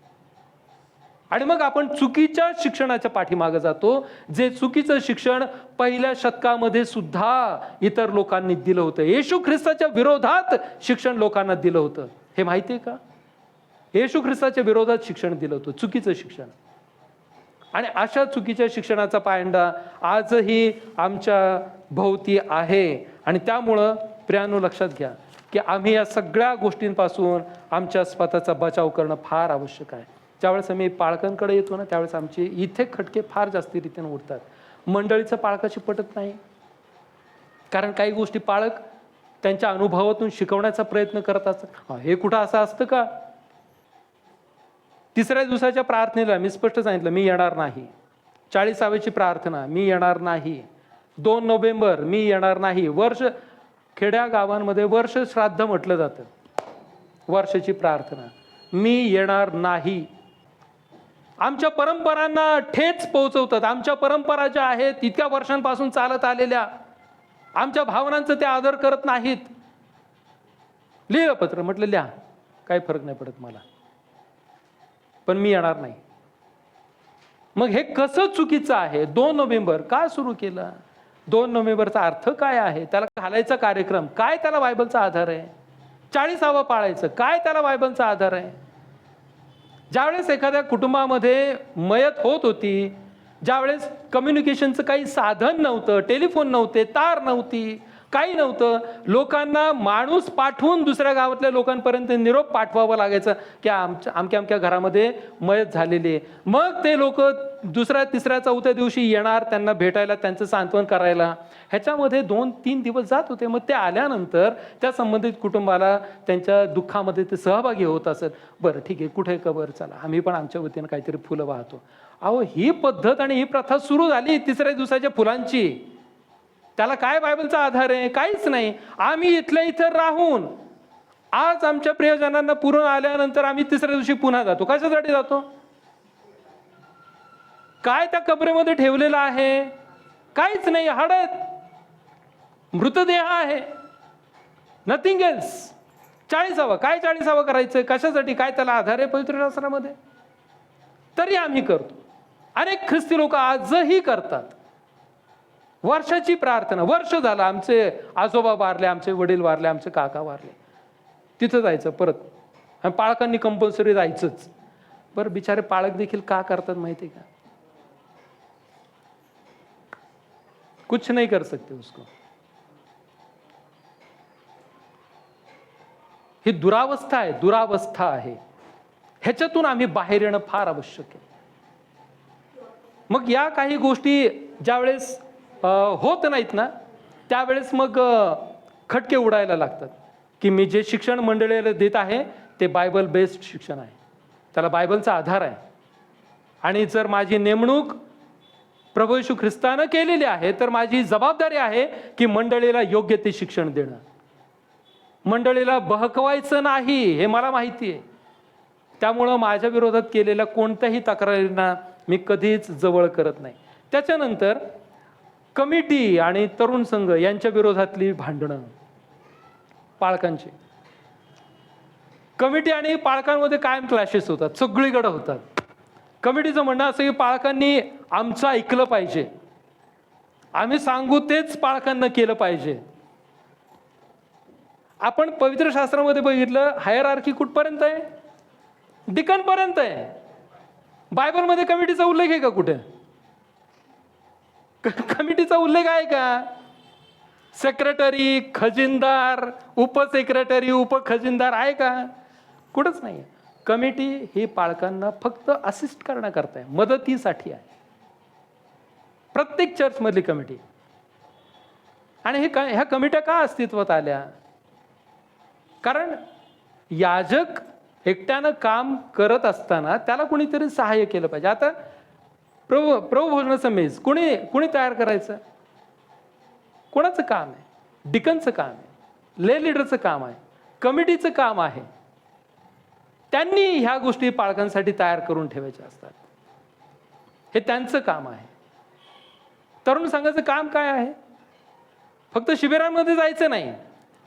आणि मग आपण चुकीच्या शिक्षणाच्या पाठीमागे जातो, जे चुकीचं शिक्षण पहिल्या शतकामध्ये सुद्धा इतर लोकांनी दिलं होतं. येशू ख्रिस्ताच्या विरोधात शिक्षण लोकांना दिलं होतं. हे माहिती आहे का? येशू ख्रिस्ताच्या विरोधात शिक्षण दिलं होतं, चुकीचं शिक्षण. आणि अशा चुकीच्या शिक्षणाचा पायंडा आजही आमच्या भोवती आहे. आणि त्यामुळं प्रियांनो लक्षात घ्या की आम्ही या सगळ्या गोष्टींपासून आमच्या स्वतःचा बचाव करणं फार आवश्यक आहे. ज्यावेळेस आम्ही पालकांकडे येतो ना, त्यावेळेस आमचे इथे खटके फार जास्ती रीतीने उडतात. मंडळीचं पालकाशी पटत नाही, कारण काही गोष्टी पालक त्यांच्या अनुभवातून शिकवण्याचा प्रयत्न करत असतात. हे कुठं असं असतं का? तिसऱ्या दिवसाच्या प्रार्थनेला मी स्पष्ट सांगितलं, मी येणार नाही. 40वीची प्रार्थना, मी येणार नाही. 2 नोव्हेंबर, मी येणार नाही. वर्ष खेड्या गावांमध्ये वर्ष श्राद्ध म्हटलं जातं, वर्षाची प्रार्थना, मी येणार नाही. आमच्या परंपरांना ठेच पोहोचवतात. आमच्या परंपरा ज्या आहेत इतक्या वर्षांपासून चालत आलेल्या, आमच्या भावनांचं ते आदर करत नाहीत. लिहिलं पत्र, म्हटलं लिहा, काही फरक नाही पडत मला, पण मी येणार नाही. मग हे कसं चुकीचं आहे? 2 नोव्हेंबर का सुरू केलं? 2 नोव्हेंबरचा अर्थ काय आहे, त्याला घालायचा कार्यक्रम काय, त्याला बायबलचा आधार आहे. 40वा पाळायचं काय, त्याला बायबलचा आधार आहे. ज्यावेळेस एखाद्या कुटुंबामध्ये मयत होत होती, ज्यावेळेस कम्युनिकेशनचं काही साधन नव्हतं, टेलिफोन नव्हते, तार नव्हती, काही नव्हतं, लोकांना माणूस पाठवून दुसऱ्या गावातल्या लोकांपर्यंत निरोप पाठवावा लागायचा की अमक्या घरामध्ये मयत झालेली आहे. मग ते लोक दुसऱ्या तिसऱ्या चौथ्या दिवशी येणार त्यांना भेटायला, त्यांचं सांत्वन करायला. ह्याच्यामध्ये 2-3 दिवस जात होते. मग ते आल्यानंतर त्या संबंधित कुटुंबाला त्यांच्या दुःखामध्ये ते सहभागी होत असत. बरं ठीक आहे, कुठे कबर, चला आम्ही पण आमच्या वतीनं काहीतरी फुलं वाहतो. अहो, ही पद्धत आणि ही प्रथा सुरू झाली तिसऱ्या दिवसाच्या फुलांची. त्याला काय बायबलचा आधार आहे? काहीच नाही. आम्ही इथल्या इथं राहून आज आमच्या प्रियजनांना पुरून आल्यानंतर आम्ही तिसऱ्या दिवशी पुन्हा जातो. कशासाठी जातो? काय त्या कबरेमध्ये ठेवलेलं आहे? काहीच नाही. हळद, मृतदेह आहे, नथिंग एल्स. 40वा काय 40वा करायचं? कशासाठी? काय त्याला आधार आहे पवित्र शास्त्रामध्ये? तरी आम्ही करतो. अनेक ख्रिस्ती लोक आजही करतात. वर्षाची प्रार्थना, वर्ष झालं आमचे आजोबा वारले, आमचे वडील वारले, आमचे काका वारले, तिथं जायचं परत. आणि पाळकांनी कंपल्सरी जायचंच. बरं, बिचारे पाळक देखील का करतात माहिती आहे का? कुछ नहीं कर सकते उसको. ही दुरावस्था आहे, दुरावस्था आहे. ह्याच्यातून आम्ही बाहेर येणं फार आवश्यक आहे. मग या काही गोष्टी ज्यावेळेस होत नाहीत ना, त्यावेळेस मग खटके उडायला लागतात की मी जे शिक्षण मंडळीला देत आहे ते बायबल बेस्ड शिक्षण आहे, त्याला बायबलचा आधार आहे. आणि जर माझी नेमणूक प्रभू येशू ख्रिस्तानं केलेली आहे तर माझी जबाबदारी आहे की मंडळीला योग्य ते शिक्षण देणं. मंडळीला बहकवायचं नाही हे मला माहिती आहे. त्यामुळं माझ्या विरोधात केलेल्या कोणत्याही तक्रारींना मी कधीच जवळ करत नाही. त्याच्यानंतर कमिटी आणि तरुण संघ यांच्या विरोधातली भांडणं, पालकांची. कमिटी आणि पालकांमध्ये कायम क्लॅशेस होतात, सगळीकडे होतात. कमिटीचं म्हणणं असं की पालकांनी आमचं ऐकलं पाहिजे, आम्ही सांगू तेच पालकांना केलं पाहिजे. आपण पवित्र शास्त्रामध्ये बघितलं, हायरार्की कुठपर्यंत आहे? डिकनपर्यंत आहे. बायबलमध्ये कमिटीचा उल्लेख आहे का कुठे? कमिटीचा उल्लेख आहे का? सेक्रेटरी, खजिनदार, उपसेक्रेटरी, उपखजिनदार आहे का? कुठंच नाही. कमिटी ही पालकांना फक्त असिस्ट करण्याकरता आहे, मदतीसाठी आहे. प्रत्येक चर्चमधली कमिटी. आणि ह्या कमिट्या का अस्तित्वात आल्या? कारण याजक एकट्यानं काम करत असताना त्याला कोणीतरी सहाय्य केलं पाहिजे. आता प्रभू भोजनाचा मेज कुणी तयार करायचं? कोणाचं काम आहे? डिकनचं काम आहे, ले लीडरचं काम आहे, कमिटीचं काम आहे. त्यांनी ह्या गोष्टी पालकांसाठी तयार करून ठेवायच्या असतात. हे त्यांचं काम आहे. तरुण संघाचं काम काय आहे? फक्त शिबिरांमध्ये जायचं नाही,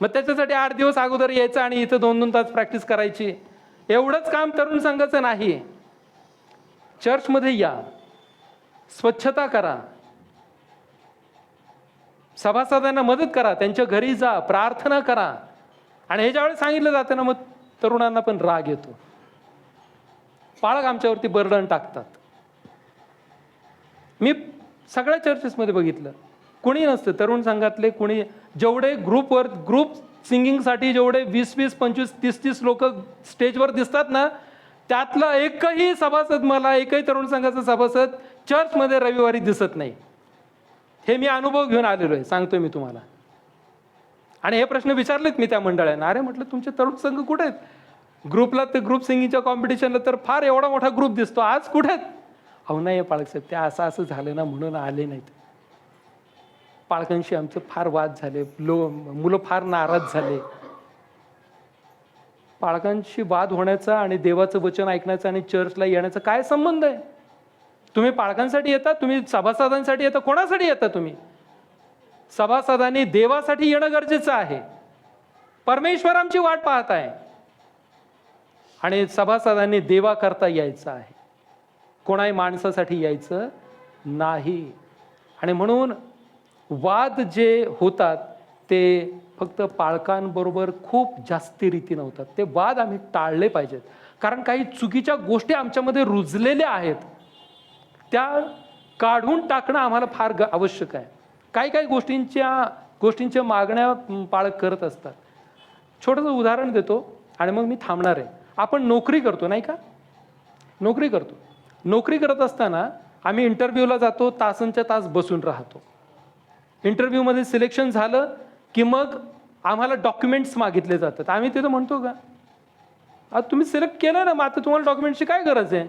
मग त्याच्यासाठी 8 दिवस अगोदर यायचं आणि इथं 2-2 तास प्रॅक्टिस करायची, एवढंच काम तरुण संघाचं नाही. चर्चमध्ये या, स्वच्छता करा, सभासदांना मदत करा, त्यांच्या घरी जा, प्रार्थना करा. आणि हे ज्यावेळेस सांगितलं जातं ना, मग तरुणांना पण राग येतो. पालक आमच्यावरती बर्डन टाकतात. मी सगळ्या चर्चेसमध्ये बघितलं, कुणी नसतं तरुण संघातले, कुणी जेवढे ग्रुप सिंगिंगसाठी जेवढे 20-20, 25, 30-30 लोक स्टेजवर दिसतात ना, त्यातला एकही सभासद, मला एकही तरुण संघाचा सभासद चर्चमध्ये रविवारी दिसत नाही. हे मी अनुभव घेऊन आलेलो आहे, सांगतोय मी तुम्हाला. आणि हे प्रश्न विचारलेत मी त्या मंडळांना, अरे म्हटलं तुमचे तरुण संघ कुठे आहेत? ग्रुपला ते ग्रुप सिंगिंगच्या कॉम्पिटिशनला तर फार एवढा मोठा ग्रुप दिसतो, आज कुठे आहेत? अहो नाही पालक साहेब, ते असं झालं ना म्हणून आले नाहीत. पालकांशी आमचं फार वाद झाले, मुलं फार नाराज झाले. पालकांशी वाद होण्याचा आणि देवाचं वचन ऐकण्याचा आणि चर्चला येण्याचा काय संबंध आहे? तुम्ही पालकांसाठी येता? तुम्ही सभासदांसाठी येता? कोणासाठी येता तुम्ही? सभासदांनी देवासाठी येणं गरजेचं आहे. परमेश्वर आमची वाट पाहत आहे आणि सभासदांनी देवा करता यायचं आहे, कोणाही माणसासाठी यायचं नाही. आणि म्हणून वाद जे होतात ते फक्त पालकांबरोबर खूप जास्ती रीतीनं होतात. ते वाद आम्ही टाळले पाहिजेत, कारण काही चुकीच्या गोष्टी आमच्यामध्ये रुजलेल्या आहेत, त्या काढून टाकणं आम्हाला फार आवश्यक आहे. काही गोष्टींच्या मागण्या पालक करत असतात. छोटंसं उदाहरण देतो आणि मग मी थांबणार आहे. आपण नोकरी करतो नाही का? नोकरी करत असताना आम्ही इंटरव्ह्यूला जातो, तासंच्या तास बसून राहतो. इंटरव्ह्यूमध्ये सिलेक्शन झालं की मग आम्हाला डॉक्युमेंट्स मागितले जातात. आम्ही तिथं म्हणतो का आता तुम्ही सिलेक्ट केलं ना, मग आता तुम्हाला डॉक्युमेंटची काय गरज आहे?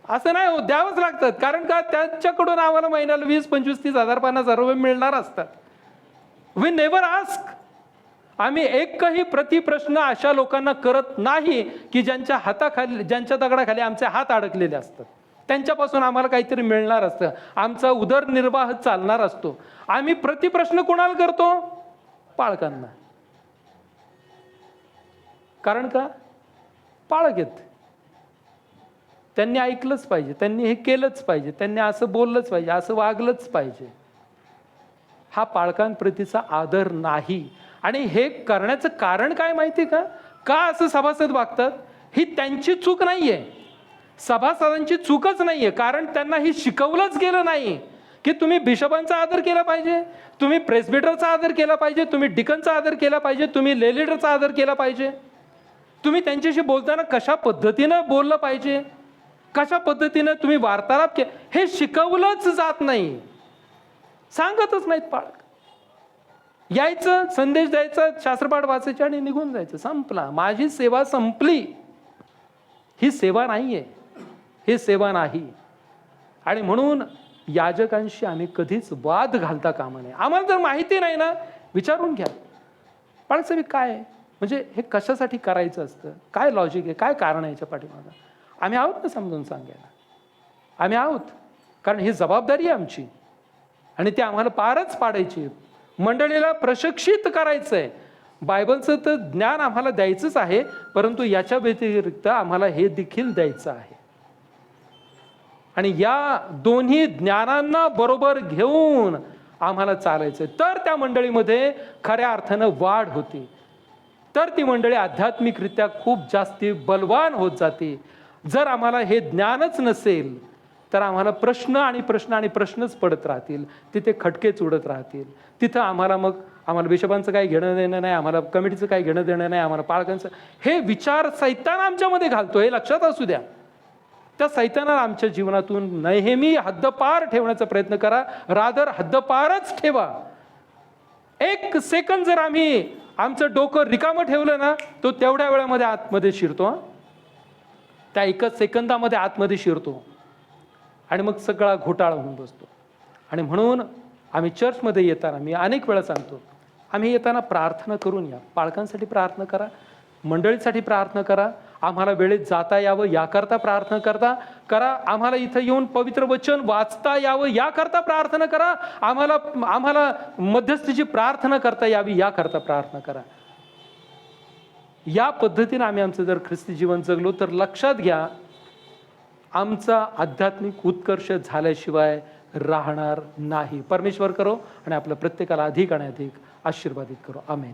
असं नाही हो, द्यावंच लागतात. कारण का त्यांच्याकडून आम्हाला महिन्याला 20-25-30 हजार 50,000 रुपये मिळणार असतात. We never ask. आम्ही एकही प्रतिप्रश्न अशा लोकांना करत नाही की ज्यांच्या दगडाखाली आमचे हात अडकलेले असतात. त्यांच्यापासून आम्हाला काहीतरी मिळणार असतं, आमचा उदरनिर्वाह चालणार असतो. आम्ही प्रतिप्रश्न कोणाला करतो? पालकांना. कारण का? पालक आहेत, त्यांनी ऐकलंच पाहिजे, त्यांनी हे केलंच पाहिजे, त्यांनी असं बोललंच पाहिजे, असं वागलंच पाहिजे. हा पालकांप्रतीचा आदर नाही. आणि हे करण्याचं कारण काय माहिती का असं सभासद वागतात? ही त्यांची चूक नाहीये, सभासदांची चूकच नाहीये. कारण त्यांना ही शिकवलंच गेलं नाही की तुम्ही बिशपांचा आदर केला पाहिजे, तुम्ही प्रेस्बिटरचा आदर केला पाहिजे, तुम्ही डिकनचा आदर केला पाहिजे, तुम्ही ले लीडरचा आदर केला पाहिजे, तुम्ही बोलताना कशा पद्धतीनं बोललं पाहिजे, कशा पद्धतीनं तुम्ही वार्तालाप केला, हे शिकवलंच जात नाही. सांगतच नाहीत पालक. यायचं, संदेश द्यायचा, शास्त्रपाठ वाचायचे आणि निघून जायचं, संपला. माझी सेवा संपली. ही सेवा नाहीये, ही सेवा नाही. आणि म्हणून याजकांशी आम्ही कधीच वाद घालता कामा नये. आम्हाला जर माहिती नाही ना, विचारून घ्या, पालकसाहेब काय आहे, म्हणजे हे कशासाठी करायचं असतं, काय लॉजिक आहे, काय कारण आहे याच्या पाठीमागं. आम्ही आहोत ना समजून सांगायला, आम्ही आहोत. कारण ही जबाबदारी आहे आमची आणि ती आम्हाला पारच पाडायची. मंडळीला प्रशिक्षित करायचं आहे. बायबलचं तर ज्ञान आम्हाला द्यायचंच आहे, परंतु याच्या व्यतिरिक्त आम्हाला हे देखील द्यायचं आहे. आणि या दोन्ही ज्ञानांना बरोबर घेऊन आम्हाला चालायचं. तर त्या मंडळीमध्ये खऱ्या अर्थानं वाढ होते, तर ती मंडळी आध्यात्मिकरित्या खूप जास्ती बलवान होत जाते. जर आम्हाला हे ज्ञानच नसेल तर आम्हाला प्रश्नच पडत राहतील, तिथे खटकेच उडत राहतील. तिथं आम्हाला बिशपांचं काही घेणं देणं नाही, आम्हाला कमिटीचं काही घेणं देणं नाही, आम्हाला पालकांचं. हे विचार सैतान आमच्यामध्ये घालतो, हे लक्षात असू द्या. त्या सैतानाला आमच्या जीवनातून नेहमी हद्दपार ठेवण्याचा प्रयत्न करा. रादर हद्दपारच ठेवा. 1 सेकंद जर आम्ही आमचं डोकं रिकामं ठेवलं ना, तो तेवढ्या वेळामध्ये आतमध्ये शिरतो. त्या 1 सेकंदामध्ये आतमध्ये शिरतो आणि मग सगळा घोटाळा होऊन बसतो. आणि म्हणून आम्ही चर्चमध्ये येताना मी अनेक वेळा सांगतो, आम्ही येताना प्रार्थना करून या. पालकांसाठी प्रार्थना करा, मंडळीसाठी प्रार्थना करा, आम्हाला वेळेत जाता यावं याकरता प्रार्थना करा, आम्हाला इथं येऊन पवित्र वचन वाचता यावं याकरता प्रार्थना करा, आम्हाला मध्यस्थीची प्रार्थना करता यावी याकरता प्रार्थना करा. या पद्धतीने आम्ही आमचं जर ख्रिस्ती जीवन जगलो तर लक्षात घ्या, आमचा आध्यात्मिक उत्कर्ष झाल्याशिवाय राहणार नाही. परमेश्वर करो आणि आपल्या प्रत्येकाला अधिक आणि अधिक आशीर्वादित करो. आमेन.